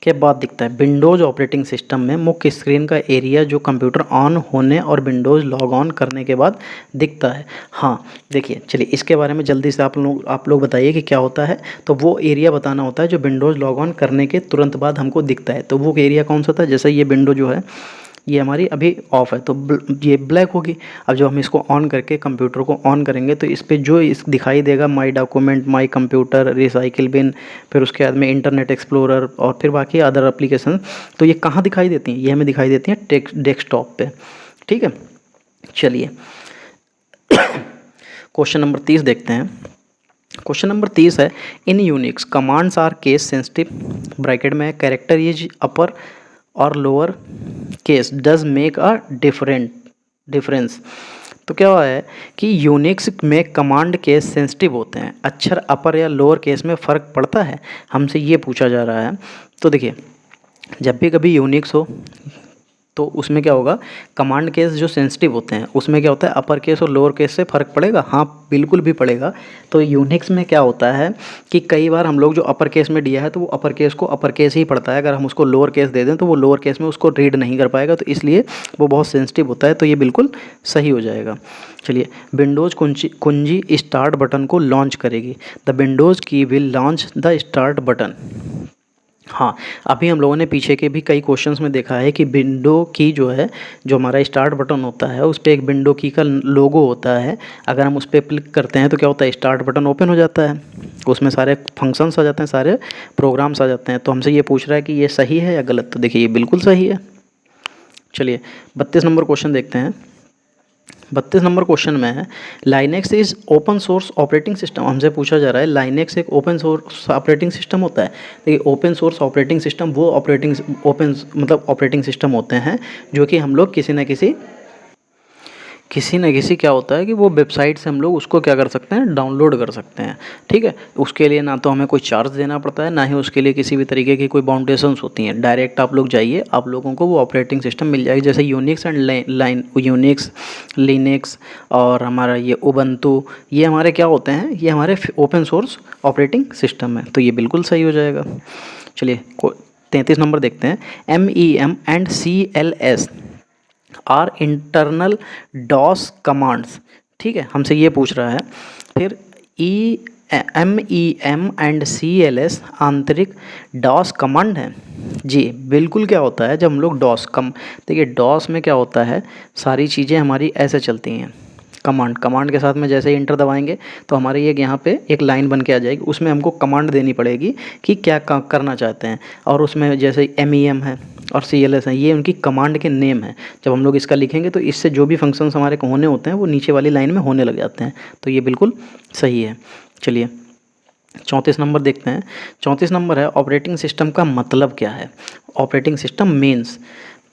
के बाद दिखता है। विंडोज़ ऑपरेटिंग सिस्टम में मुख्य स्क्रीन का एरिया जो कंप्यूटर ऑन होने और विंडोज़ लॉग ऑन करने के बाद दिखता है। हाँ देखिए, चलिए इसके बारे में जल्दी से आप लोग बताइए कि क्या होता है। तो वो एरिया बताना होता है जो विंडोज़ लॉग ऑन करने के तुरंत बाद हमको दिखता है। तो वो एरिया कौन सा था, जैसे ये विंडो जो है ये हमारी अभी ऑफ है तो ये ब्लैक होगी। अब जब हम इसको ऑन करके कंप्यूटर को ऑन करेंगे तो इस पे जो इस दिखाई देगा my document, my computer, recycle bin, फिर उसके बाद में इंटरनेट एक्सप्लोरर और फिर बाकी अदर एप्लीकेशन, तो ये कहाँ दिखाई देती हैं, ये हमें दिखाई देती हैं डेस्कटॉप पे। ठीक है, चलिए क्वेश्चन नंबर 30 देखते हैं। क्वेश्चन नंबर 30 है, in Unix commands are case sensitive, bracket में कैरेक्टर इज अपर और lower case does make a difference. तो क्या हुआ है कि यूनिक्स में कमांड केस सेंसिटिव होते हैं, अक्षर अपर या लोअर केस में फ़र्क पड़ता है, हमसे ये पूछा जा रहा है। तो देखिए, जब भी कभी यूनिक्स हो तो उसमें क्या होगा, कमांड केस जो सेंसिटिव होते हैं उसमें क्या होता है, अपर केस और लोअर केस से फ़र्क पड़ेगा। हाँ बिल्कुल भी पड़ेगा। तो यूनिक्स में क्या होता है कि कई बार हम लोग जो अपर केस में दिया है तो वो अपर केस को अपर केस ही पढ़ता है, अगर हम उसको लोअर केस दे दें तो वो लोअर केस में उसको रीड नहीं कर पाएगा, तो इसलिए वो बहुत सेंसिटिव होता है। तो ये बिल्कुल सही हो जाएगा। चलिए, विंडोज़ कुंजी स्टार्ट बटन को लॉन्च करेगी, द विंडोज़ की will launch the start button. हाँ, अभी हम लोगों ने पीछे के भी कई क्वेश्चंस में देखा है कि विंडो की जो है, जो हमारा स्टार्ट बटन होता है उस पर एक विंडो की का लोगो होता है, अगर हम उस पर क्लिक करते हैं तो क्या होता है, स्टार्ट बटन ओपन हो जाता है, उसमें सारे फंक्शंस आ जाते हैं, सारे प्रोग्राम्स आ जाते हैं। तो हमसे ये पूछ रहा है कि ये सही है या गलत, तो देखिए ये बिल्कुल सही है। चलिए 32 नंबर क्वेश्चन देखते हैं। 32 नंबर क्वेश्चन में है, Linux is open source operating system. हमसे पूछा जा रहा है लाइनेक्स एक ओपन सोर्स ऑपरेटिंग सिस्टम होता है। देखिए, ओपन सोर्स ऑपरेटिंग सिस्टम वो ऑपरेटिंग सिस्टम होते हैं जो कि हम लोग किसी न किसी क्या होता है कि वो वेबसाइट से हम लोग उसको क्या कर सकते हैं, डाउनलोड कर सकते हैं। ठीक है, उसके लिए ना तो हमें कोई चार्ज देना पड़ता है, ना ही उसके लिए किसी भी तरीके की कोई बाउंडेशंस होती हैं। डायरेक्ट आप लोग जाइए, आप लोगों को वो ऑपरेटिंग सिस्टम मिल जाएगी। जैसे यूनिक्स एंड यूनिक्स, लिनक्स और हमारा ये उबंटू, ये हमारे क्या होते हैं, ये हमारे ओपन सोर्स ऑपरेटिंग सिस्टम है। तो ये बिल्कुल सही हो जाएगा। चलिए 33 नंबर देखते हैं, MEM and CLS are internal DOS commands. ठीक है, हमसे ये पूछ रहा है। फिर MEM एंड CLS आंतरिक डॉस कमांड है। जी बिल्कुल, क्या होता है जब हम लोग देखिए डॉस में क्या होता है, सारी चीज़ें हमारी ऐसे चलती हैं, कमांड के साथ में जैसे ही इंटर दबाएंगे तो हमारे ये यहाँ पे एक लाइन बन के आ जाएगी, उसमें हमको कमांड देनी पड़ेगी कि क्या करना चाहते हैं। और उसमें जैसे MEM है और CLS है, ये उनकी कमांड के नेम है। जब हम लोग इसका लिखेंगे तो इससे जो भी फंक्शंस हमारे को होने होते हैं वो नीचे वाली लाइन में होने लग जाते हैं। तो ये बिल्कुल सही है। चलिए 34 नंबर देखते हैं। 34 नंबर है, ऑपरेटिंग सिस्टम का मतलब क्या है। ऑपरेटिंग सिस्टम मीन्स,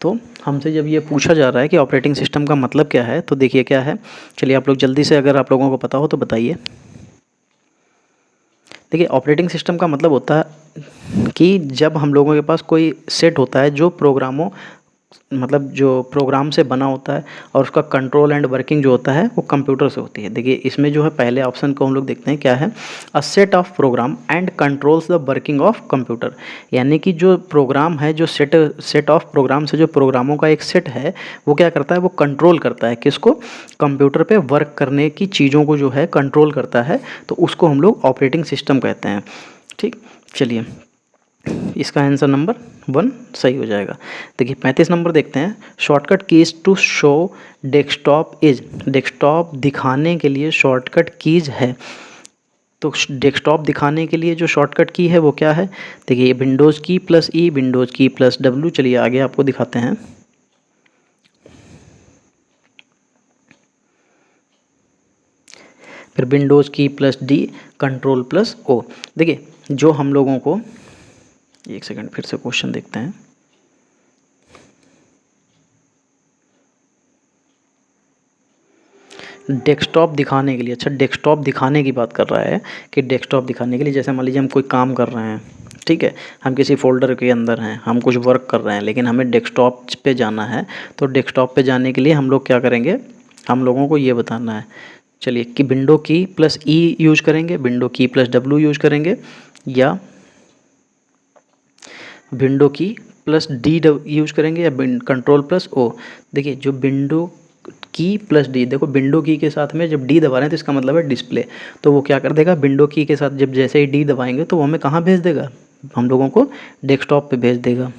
तो हमसे जब ये पूछा जा रहा है कि ऑपरेटिंग सिस्टम का मतलब क्या है, तो देखिए क्या है। चलिए आप लोग जल्दी से, अगर आप लोगों को पता हो तो बताइए। देखिए, ऑपरेटिंग सिस्टम का मतलब होता है कि जब हम लोगों के पास कोई सेट होता है जो जो प्रोग्राम से बना होता है और उसका कंट्रोल एंड वर्किंग जो होता है वो कंप्यूटर से होती है। देखिए इसमें जो है पहले ऑप्शन को हम लोग देखते हैं क्या है, a set of program and controls the working of computer. यानी कि जो प्रोग्राम है, जो सेट ऑफ प्रोग्राम से, जो प्रोग्रामों का एक सेट है, वो क्या करता है, वो कंट्रोल करता है किसको, कंप्यूटर पे वर्क करने की चीज़ों को जो है कंट्रोल करता है। तो उसको हम लोग ऑपरेटिंग सिस्टम कहते हैं। ठीक, चलिए इसका आंसर नंबर 1 सही हो जाएगा। देखिए 35 नंबर देखते हैं, shortcut keys to show desktop is. Desktop दिखाने के लिए शॉर्टकट कीज़ है। तो डेस्कटॉप दिखाने के लिए जो शॉर्टकट की है वो क्या है, देखिए Windows key plus E, Windows key plus W. चलिए आगे आपको दिखाते हैं। फिर Windows key plus D, control plus O. देखिए जो हम लोगों को, एक सेकंड फिर से क्वेश्चन देखते हैं। डेस्कटॉप दिखाने के लिए, अच्छा डेस्कटॉप दिखाने की बात कर रहा है कि डेस्कटॉप दिखाने के लिए, जैसे मान लीजिए हम कोई काम कर रहे हैं, ठीक है, हम किसी फोल्डर के अंदर हैं, हम कुछ वर्क कर रहे हैं, लेकिन हमें डेस्कटॉप पे जाना है। तो डेस्कटॉप पे जाने के लिए हम लोग क्या करेंगे, हम लोगों को ये बताना है। चलिए कि विंडो की प्लस ई यूज करेंगे, विंडो की प्लस डब्ल्यू यूज करेंगे, या विंडो की प्लस डी यूज करेंगे, या कंट्रोल प्लस ओ। देखिए जो विंडो की प्लस डी, देखो विंडो की के साथ में जब डी दबा रहे हैं तो इसका मतलब है डिस्प्ले, तो वो क्या कर देगा, विंडो की के साथ जब जैसे ही डी दबाएंगे तो वो हमें कहाँ भेज देगा, हम लोगों को डेस्कटॉप पे भेज देगा।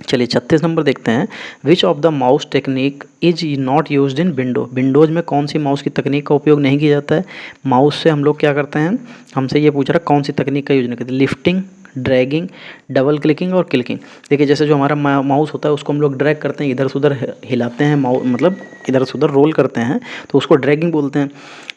चलिए 36 नंबर देखते हैं, which of the mouse technique is not used in window. Windows में कौन सी माउस की तकनीक का उपयोग नहीं किया जाता है। माउस से हम लोग क्या करते हैं, हमसे ये पूछ रहा है कौन सी तकनीक का यूज नहीं करते। लिफ्टिंग, ड्रैगिंग, डबल क्लिकिंग और क्लिकिंग। देखिए जैसे जो हमारा माउस होता है उसको हम लोग ड्रैग करते हैं, इधर से उधर हिलाते हैं, माउस मतलब इधर से उधर रोल करते हैं, तो उसको ड्रैगिंग बोलते हैं।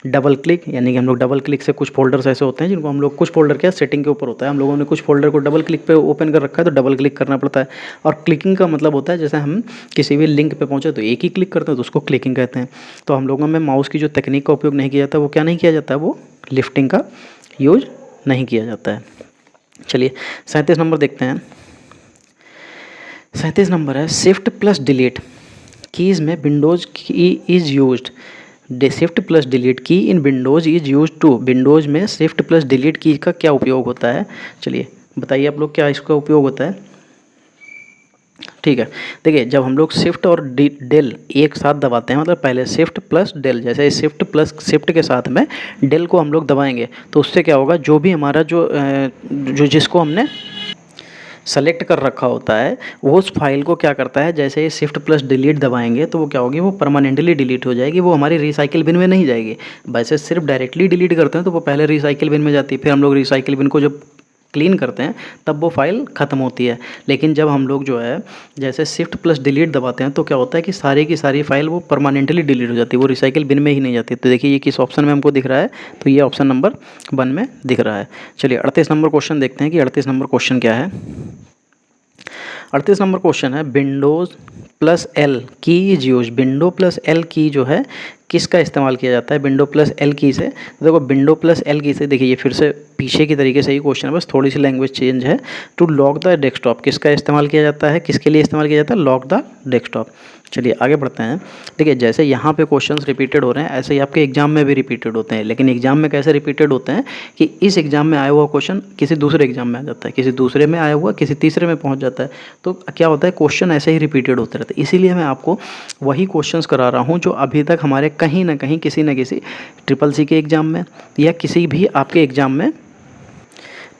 डबल क्लिक यानी कि हम लोग डबल क्लिक से कुछ फोल्डर्स ऐसे होते हैं जिनको हम लोग, कुछ फोल्डर क्या सेटिंग के ऊपर होता है, हम लोगों ने कुछ फोल्डर को डबल क्लिक पे ओपन कर रखा है तो डबल क्लिक करना पड़ता है। और क्लिकिंग का मतलब होता है जैसे हम किसी भी लिंक पे पहुंचे तो एक ही क्लिक करते हैं तो उसको क्लिकिंग कहते हैं। तो हम लोगों में माउस की जो तकनीक का उपयोग नहीं किया जाता वो क्या नहीं किया जाता है, वो लिफ्टिंग का यूज नहीं किया जाता है। चलिए 37 नंबर देखते हैं। 37 नंबर है, शिफ्ट प्लस डिलीट कीज़ में Windows key is used. Shift plus delete key in Windows is use to. Windows में शिफ्ट प्लस डिलीट की का क्या उपयोग होता है, चलिए बताइए आप लोग क्या इसका उपयोग होता है। ठीक है, देखिए जब हम लोग शिफ्ट और डेल एक साथ दबाते हैं, मतलब पहले शिफ्ट प्लस डेल, जैसे शिफ्ट प्लस शिफ्ट के साथ में डेल को हम लोग दबाएंगे तो उससे क्या होगा, जो भी हमारा जो जिसको हमने सेलेक्ट कर रखा होता है वो उस फाइल को क्या करता है, जैसे ही शिफ्ट प्लस डिलीट दबाएंगे तो वो क्या होगी, वो परमानेंटली डिलीट हो जाएगी, वो हमारी रिसाइकिल बिन में नहीं जाएगी। वैसे सिर्फ डायरेक्टली डिलीट करते हैं तो वो पहले रिसाइकिल बिन में जाती है, फिर हम लोग रिसाइकिल बिन को जब क्लीन करते हैं तब वो फाइल ख़त्म होती है। लेकिन जब हम लोग जो है जैसे शिफ्ट प्लस डिलीट दबाते हैं तो क्या होता है कि सारी की सारी फाइल वो परमानेंटली डिलीट हो जाती है, वो रिसाइकिल बिन में ही नहीं जाती। तो देखिए ये किस ऑप्शन में हमको दिख रहा है, तो ये ऑप्शन नंबर 1 में दिख रहा है। चलिए 38 नंबर क्वेश्चन देखते हैं कि 38 नंबर क्वेश्चन क्या है। 38 नंबर क्वेश्चन है, विंडोज़ प्लस एल की is use. Window plus L key जो है किसका इस्तेमाल किया जाता है, विंडो प्लस एल की से। देखो विंडो प्लस एल की से, देखिए ये फिर से पीछे की तरीके से ही क्वेश्चन है, बस थोड़ी सी लैंग्वेज चेंज है। टू लॉक द डेस्कटॉप किसका इस्तेमाल किया जाता है, किसके लिए इस्तेमाल किया जाता है, लॉक द डेस्कटॉप। चलिए आगे बढ़ते हैं। देखिए जैसे यहाँ पे क्वेश्चंस रिपीटेड हो रहे हैं ऐसे ही आपके एग्जाम में भी रिपीटेड होते हैं, लेकिन एग्जाम में कैसे रिपीटेड होते हैं कि इस एग्जाम में आया हुआ क्वेश्चन किसी दूसरे एग्जाम में आ जाता है, किसी दूसरे में आया हुआ किसी तीसरे में पहुँच जाता है, तो क्या होता है क्वेश्चन ऐसे ही रिपीटेड होते रहते हैं। इसीलिए मैं आपको वही क्वेश्चंस करा रहा हूँ जो अभी तक हमारे कहीं ना कहीं किसी न किसी ट्रिपल सी के एग्ज़ाम में या किसी भी आपके एग्ज़ाम में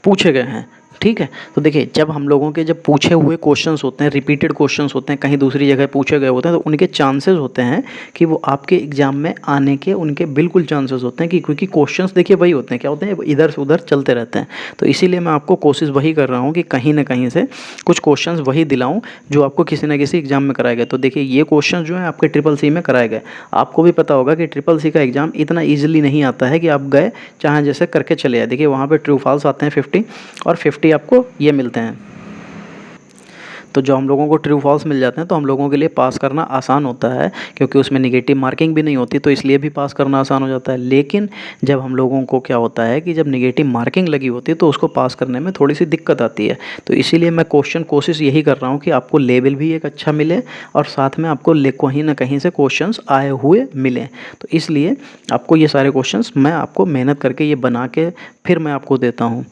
पूछे गए हैं। ठीक है, तो देखिए जब हम लोगों के जब पूछे हुए क्वेश्चंस होते हैं, रिपीटेड क्वेश्चंस होते हैं, कहीं दूसरी जगह पूछे गए होते हैं, तो उनके चांसेस होते हैं कि वो आपके एग्जाम में आने के, उनके बिल्कुल चांसेस होते हैं कि क्योंकि क्वेश्चंस देखिए वही होते हैं, क्या होते हैं इधर से उधर चलते रहते हैं। तो इसीलिए मैं आपको कोशिश वही कर रहा हूँ कि कहीं ना कहीं से कुछ क्वेश्चन वही दिलाऊँ जो आपको किसी न किसी एग्जाम में कराए गए। तो देखिए ये क्वेश्चन जो है आपके ट्रिपल सी में कराए गए। आपको भी पता होगा कि ट्रिपल सी का एग्ज़ाम इतना ईजिली नहीं आता है कि आप गए चाहे जैसे करके चले आए। देखिए वहाँ पर ट्रू फॉल्स आते हैं 50 और 50 आपको ये मिलते हैं। तो जो हम लोगों को ट्रू फॉल्स मिल जाते हैं तो हम लोगों के लिए पास करना आसान होता है, क्योंकि उसमें नेगेटिव मार्किंग भी नहीं होती, तो इसलिए भी पास करना आसान हो जाता है। लेकिन जब हम लोगों को क्या होता है कि जब नेगेटिव मार्किंग लगी होती है तो उसको पास करने में थोड़ी सी दिक्कत आती है। तो इसीलिए मैं कोशिश यही कर रहा हूँ कि आपको लेवल भी एक अच्छा मिले और साथ में आपको कहीं ना कहीं से क्वेश्चन आए हुए मिलें। तो इसलिए आपको ये सारे क्वेश्चन मैं आपको मेहनत करके ये बना के फिर मैं आपको देता हूँ।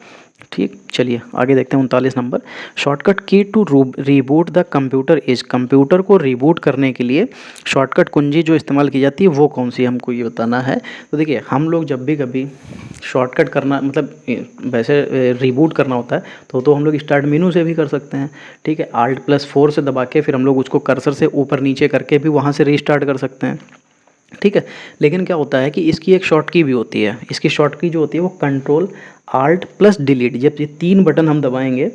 ठीक, चलिए आगे देखते हैं 39 number. Shortcut key to reboot the computer is. Computer को रीबूट करने के लिए शॉर्टकट कुंजी जो इस्तेमाल की जाती है वो कौन सी, हमको ये बताना है। तो देखिए हम लोग जब भी कभी शॉर्टकट करना मतलब वैसे रीबूट करना होता है तो हम लोग स्टार्ट मेनू से भी कर सकते हैं। ठीक है, Alt+4 से दबा के फिर हम लोग उसको कर्सर से ऊपर नीचे करके भी वहाँ से रीस्टार्ट कर सकते हैं। ठीक है, लेकिन क्या होता है कि इसकी एक शॉर्ट की भी होती है। इसकी शॉर्ट की जो होती है वो Ctrl+Alt+Delete। जब ये 3 बटन हम दबाएंगे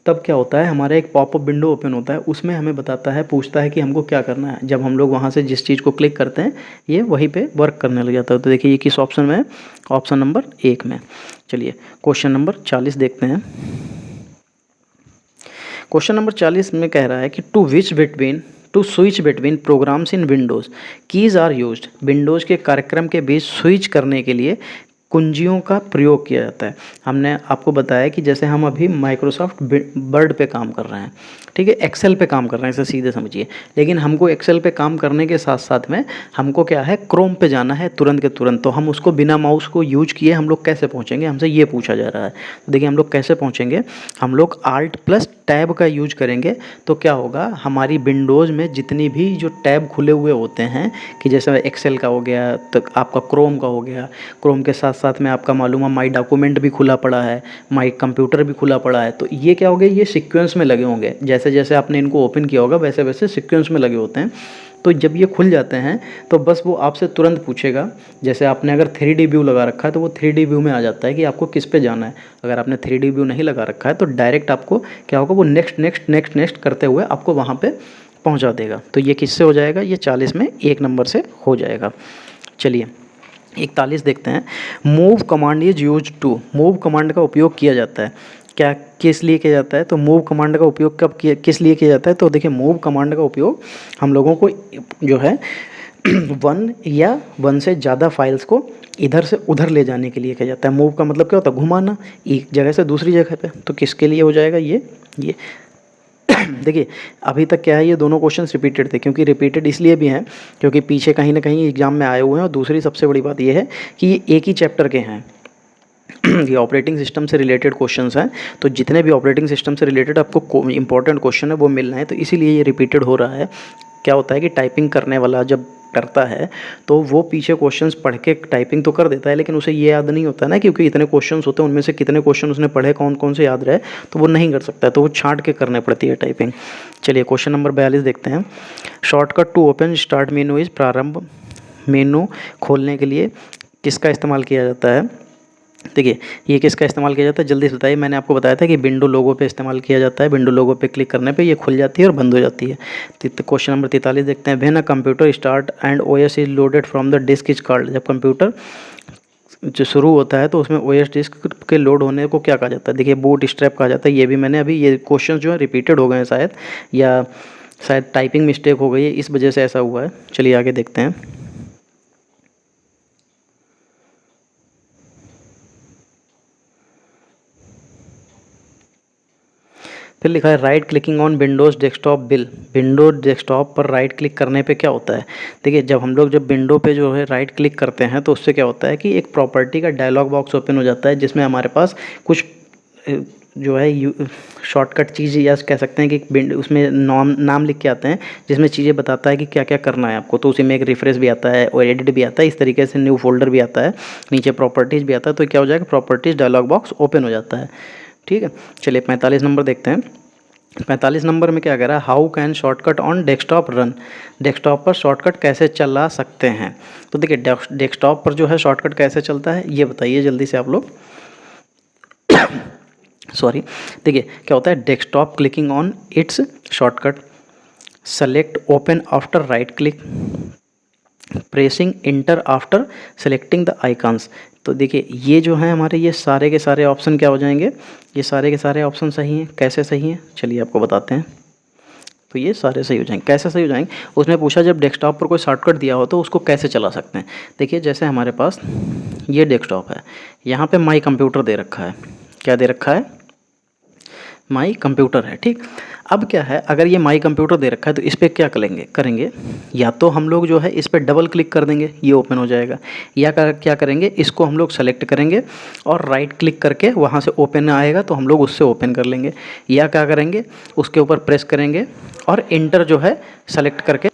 तब क्या होता है, हमारा एक पॉपअप विंडो ओपन होता है, उसमें हमें बताता है, पूछता है कि हमको क्या करना है। जब हम लोग वहाँ से जिस चीज़ को क्लिक करते हैं ये वहीं पे वर्क करने लग जाता है। तो देखिए ये किस ऑप्शन में है, ऑप्शन नंबर 1 में। चलिए क्वेश्चन नंबर 40 देखते हैं। क्वेश्चन नंबर 40 में कह रहा है कि to switch between programs in Windows keys are used. Windows के कार्यक्रम के बीच स्विच करने के लिए कुंजियों का प्रयोग किया जाता है। हमने आपको बताया कि जैसे हम अभी माइक्रोसॉफ्ट वर्ड पे काम कर रहे हैं, ठीक है, एक्सेल पे काम कर रहे हैं, इसे सीधे समझिए। लेकिन हमको एक्सेल पे काम करने के साथ साथ में हमको क्या है, क्रोम पे जाना है तुरंत के तुरंत। तो हम उसको बिना माउस को यूज किए हम लोग कैसे पहुँचेंगे, हमसे ये पूछा जा रहा है। तो देखिए हम लोग कैसे पहुँचेंगे, हम लोग आल्ट प्लस टैब का यूज करेंगे। तो क्या होगा, हमारी विंडोज़ में जितनी भी जो टैब खुले हुए होते हैं, कि जैसे एक्सेल का हो गया, तो आपका क्रोम का हो गया, क्रोम के साथ साथ में आपका मालूम है माई डॉक्यूमेंट भी खुला पड़ा है, माई कंप्यूटर भी खुला पड़ा है। तो ये क्या हो गया, ये सीक्वेंस में लगे होंगे, जैसे जैसे आपने इनको ओपन किया होगा वैसे वैसे सीक्वेंस में लगे होते हैं। तो जब ये खुल जाते हैं तो बस वो आपसे तुरंत पूछेगा, जैसे आपने अगर 3D व्यू लगा रखा है तो वो 3D व्यू में आ जाता है कि आपको किस पे जाना है। अगर आपने 3D व्यू नहीं लगा रखा है तो डायरेक्ट आपको क्या होगा, वो नेक्स्ट नेक्स्ट नेक्स्ट नेक्स्ट करते हुए आपको वहाँ पे पहुँचा देगा। तो ये किससे हो जाएगा, ये 40 में 1 नंबर से हो जाएगा। चलिए 41 देखते हैं। Move command is use to, move command का उपयोग किया जाता है क्या, किस लिए किया जाता है। तो मूव कमांड का उपयोग कब किया, किस लिए किया जाता है। तो देखिए मूव कमांड का उपयोग हम लोगों को जो है वन या वन से ज़्यादा फाइल्स को इधर से उधर ले जाने के लिए किया जाता है। मूव का मतलब क्या होता है, घुमाना एक जगह से दूसरी जगह पे। तो किसके लिए हो जाएगा ये देखिए अभी तक क्या है, ये दोनों क्वेश्चंस रिपीटेड थे, क्योंकि रिपीटेड इसलिए भी हैं क्योंकि पीछे कहीं ना कहीं एग्जाम में आए हुए हैं। और दूसरी सबसे बड़ी बात ये है कि ये एक ही चैप्टर के हैं ये ऑपरेटिंग सिस्टम से रिलेटेड क्वेश्चंस हैं। तो जितने भी ऑपरेटिंग सिस्टम से रिलेटेड आपको इंपॉर्टेंट क्वेश्चन है वो मिल रहे हैं, तो इसीलिए ये रिपीटेड हो रहा है। क्या होता है कि टाइपिंग करने वाला जब करता है तो वो पीछे क्वेश्चंस पढ़ के टाइपिंग तो कर देता है, लेकिन उसे ये याद नहीं होता ना, क्योंकि इतने क्वेश्चंस होते हैं, उनमें से कितने क्वेश्चन उसने पढ़े, कौन कौन से याद रहे, तो वो नहीं कर सकता है, तो वो छांट के करने पड़ती है टाइपिंग। चलिए क्वेश्चन नंबर 42 देखते हैं। Shortcut to open start menu is, प्रारंभ मेनू खोलने के लिए किसका इस्तेमाल किया जाता है। देखिए ये किसका इस्तेमाल किया जाता है, जल्दी से बताइए। मैंने आपको बताया था कि विंडो लोगो पे इस्तेमाल किया जाता है। विंडो लोगो पे क्लिक करने पे ये खुल जाती है और बंद हो जाती है। क्वेश्चन नंबर 43 देखते हैं। When a computer start and OS is loaded from the disk is called, जब कंप्यूटर जो शुरू होता है तो उसमें ओएस डिस्क के लोड होने को क्या कहा जाता है। देखिए बूट स्ट्रैप कहा जाता है। ये भी मैंने अभी, ये क्वेश्चन जो है रिपीटेड हो गए हैं शायद, या शायद टाइपिंग मिस्टेक हो गई है, इस वजह से ऐसा हुआ है। चलिए आगे देखते हैं। फिर लिखा है right clicking on Windows desktop bill, Windows desktop पर राइट क्लिक करने पे क्या होता है। देखिए जब हम लोग जब विंडो पे जो है राइट क्लिक करते हैं तो उससे क्या होता है कि एक प्रॉपर्टी का डायलॉग बॉक्स ओपन हो जाता है, जिसमें हमारे पास कुछ जो है शॉर्टकट चीज़ या कह सकते हैं कि उसमें नाम लिख के आते हैं, जिसमें चीज़ें बताता है कि क्या क्या करना है आपको। तो उसी में एक रिफ्रेश भी आता है और एडिट भी आता है, इस तरीके से न्यू फोल्डर भी आता है, नीचे प्रॉपर्टीज़ भी आता है। तो क्या हो जाएगा, प्रॉपर्टीज़ डायलॉग बॉक्स ओपन हो जाता है। ठीक है, चलिए 45 नंबर देखते हैं। 45 नंबर में क्या कह रहा है, how can shortcut on desktop run, desktop पर शॉर्टकट कैसे चला सकते हैं। तो देखिए डेस्कटॉप पर जो है शॉर्टकट कैसे चलता है ये बताइए जल्दी से आप लोग सॉरी। देखिए क्या होता है, desktop clicking on it's shortcut, select open after right click, pressing inter after selecting the icons. तो देखिए ये जो है हमारे, ये सारे के सारे ऑप्शन क्या हो जाएंगे, ये सारे के सारे ऑप्शन सही हैं। कैसे सही हैं चलिए आपको बताते हैं। तो ये सारे सही हो जाएंगे। कैसे सही हो जाएंगे, उसमें पूछा जब डेस्कटॉप पर कोई शॉर्टकट दिया हो तो उसको कैसे चला सकते हैं। देखिए जैसे हमारे पास ये डेस्कटॉप है, यहाँ पे माई कंप्यूटर दे रखा है। क्या दे रखा है, माई कंप्यूटर है। ठीक, अब क्या है, अगर ये माई कंप्यूटर दे रखा है तो इस पर क्या करेंगे, या तो हम लोग जो है इस पर डबल क्लिक कर देंगे, ये ओपन हो जाएगा, या क्या करेंगे, इसको हम लोग सेलेक्ट करेंगे और राइट क्लिक करके वहाँ से ओपन आएगा तो हम लोग उससे ओपन कर लेंगे, या क्या करेंगे, उसके ऊपर प्रेस करेंगे और इंटर जो है सेलेक्ट करके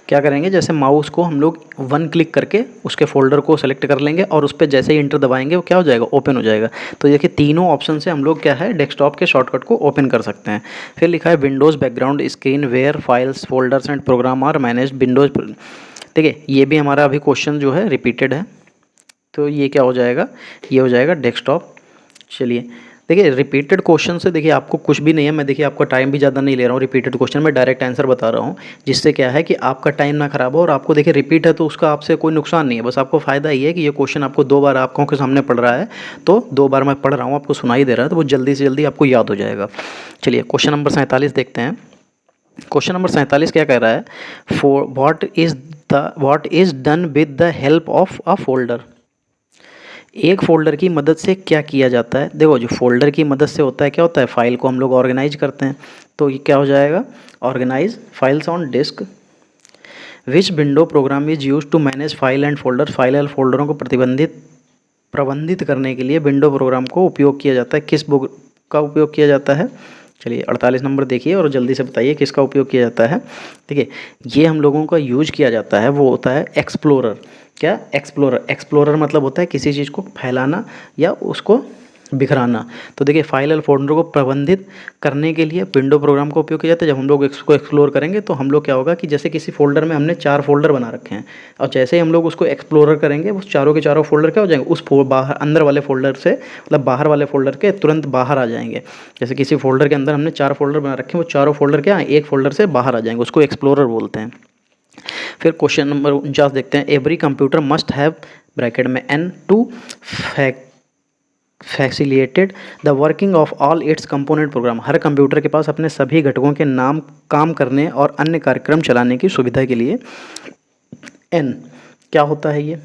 क्या करेंगे, जैसे माउस को हम लोग वन क्लिक करके उसके फोल्डर को सेलेक्ट कर लेंगे और उस पर जैसे ही इंटर दबाएंगे वो क्या हो जाएगा, ओपन हो जाएगा। तो देखिए तीनों ऑप्शन से हम लोग क्या है, डेस्कटॉप के शॉर्टकट को ओपन कर सकते हैं। फिर लिखा है Windows background screen where files folders and program are manage Windows. देखिए ये भी हमारा अभी क्वेश्चन जो है रिपीटेड है, तो ये क्या हो जाएगा, ये हो जाएगा डेस्कटॉप। चलिए देखिए रिपीटेड क्वेश्चन से देखिए आपको कुछ भी नहीं है, मैं देखिए आपका टाइम भी ज़्यादा नहीं ले रहा हूँ। रिपीटेड क्वेश्चन में डायरेक्ट आंसर बता रहा हूँ, जिससे क्या है कि आपका टाइम ना खराब हो। और आपको देखिए रिपीट है तो उसका आपसे कोई नुकसान नहीं है, बस आपको फ़ायदा ये है कि ये क्वेश्चन आपको 2 बार आँखों के सामने पढ़ रहा है, तो 2 बार मैं पढ़ रहा हूँ, आपको सुनाई दे रहा है, तो वो जल्दी से जल्दी आपको याद हो जाएगा। चलिए क्वेश्चन नंबर 47 देखते हैं। क्वेश्चन नंबर 47 क्या कह रहा है, what is done with the help of a folder. एक फ़ोल्डर की मदद से क्या किया जाता है? देखो, जो फ़ोल्डर की मदद से होता है, क्या होता है, फ़ाइल को हम लोग ऑर्गेनाइज करते हैं। तो ये क्या हो जाएगा, organize files on disk. Which window program is use to manage file and folder. File and फोल्डरों को प्रबंधित करने के लिए विंडो प्रोग्राम को उपयोग किया जाता है। किस बुक का उपयोग किया जाता है? चलिए 48 नंबर देखिए और जल्दी से बताइए किसका उपयोग किया जाता है। ठीक है, ये हम लोगों का यूज किया जाता है, वो होता है एक्सप्लोरर। क्या? एक्सप्लोरर। एक्सप्लोरर मतलब होता है किसी चीज़ को फैलाना या उसको बिखराना। तो देखिए, फाइल और फोल्डर को प्रबंधित करने के लिए विंडो प्रोग्राम का उपयोग किया जाता है। जब हम लोग इसको एक्सप्लोर करेंगे तो हम लोग क्या होगा कि जैसे किसी फोल्डर में हमने 4 फोल्डर बना रखे हैं और जैसे ही हम लोग उसको एक्सप्लोरर करेंगे वो चारों के चारों फोल्डर क्या हो जाएंगे, उस बाहर अंदर वाले फोल्डर से, मतलब बाहर वाले फोल्डर के तुरंत बाहर आ जाएंगे। जैसे किसी फोल्डर के अंदर हमने 4 फोल्डर बना रखे हैं, वो चारों फोल्डर क्या है, एक फोल्डर से बाहर आ जाएंगे, उसको एक्सप्लोरर बोलते हैं। फिर क्वेश्चन नंबर 49 देखते हैं। Every computer must have bracket में an to facilitated the working of all its component program. हर कंप्यूटर के पास अपने सभी घटकों के नाम काम करने और अन्य कार्यक्रम चलाने की सुविधा के लिए एन क्या होता है, ये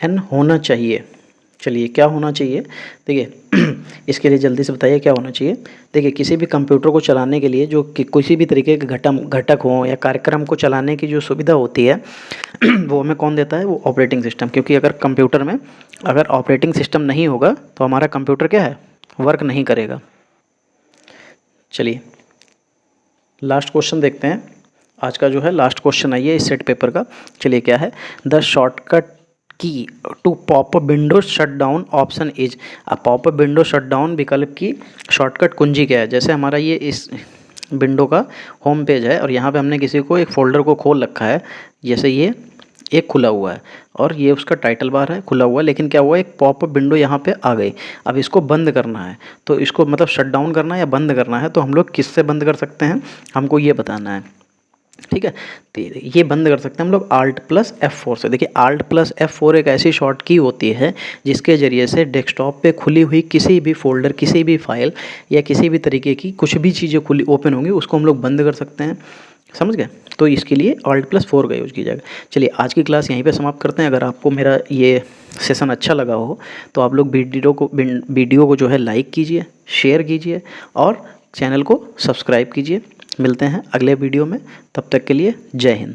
एन होना चाहिए। चलिए, क्या होना चाहिए, देखिए इसके लिए जल्दी से बताइए क्या होना चाहिए। देखिए, किसी भी कंप्यूटर को चलाने के लिए जो कि किसी भी तरीके के घटक हों या कार्यक्रम को चलाने की जो सुविधा होती है वो हमें कौन देता है, वो ऑपरेटिंग सिस्टम। क्योंकि अगर कंप्यूटर में अगर ऑपरेटिंग सिस्टम नहीं होगा तो हमारा कंप्यूटर क्या है, वर्क नहीं करेगा। चलिए लास्ट क्वेश्चन देखते हैं। आज का जो है लास्ट क्वेश्चन आई है इस सेट पेपर का। चलिए, क्या है, the shortcut key to popup window shut down option is. Popup window shut down विकल्प की शॉर्टकट कुंजी क्या है? जैसे हमारा ये इस विंडो का होम पेज है और यहाँ पे हमने किसी को एक फ़ोल्डर को खोल रखा है, जैसे ये एक खुला हुआ है और ये उसका टाइटल बार है खुला हुआ, लेकिन क्या हुआ, एक पॉपअप विंडो यहाँ पे आ गई। अब इसको बंद करना है, तो इसको मतलब शट डाउन करना है या बंद करना है, तो हम लोग किससे बंद कर सकते हैं, हमको ये बताना है। ठीक है, तो ये बंद कर सकते हैं हम लोग Alt+F4 से। देखिए, Alt+F4 एक ऐसी शॉर्ट की होती है जिसके ज़रिए से डेस्कटॉप पे खुली हुई किसी भी फोल्डर, किसी भी फाइल या किसी भी तरीके की कुछ भी चीज़ें खुली ओपन होंगी उसको हम लोग बंद कर सकते हैं। समझ गए? तो इसके लिए Alt+4 का यूज़ किया जाएगा। चलिए, आज की क्लास यहीं पे समाप्त करते हैं। अगर आपको मेरा ये सेशन अच्छा लगा हो तो आप लोग वीडियो को जो है लाइक कीजिए, शेयर कीजिए और चैनल को सब्सक्राइब कीजिए। मिलते हैं अगले वीडियो में, तब तक के लिए जय हिंद।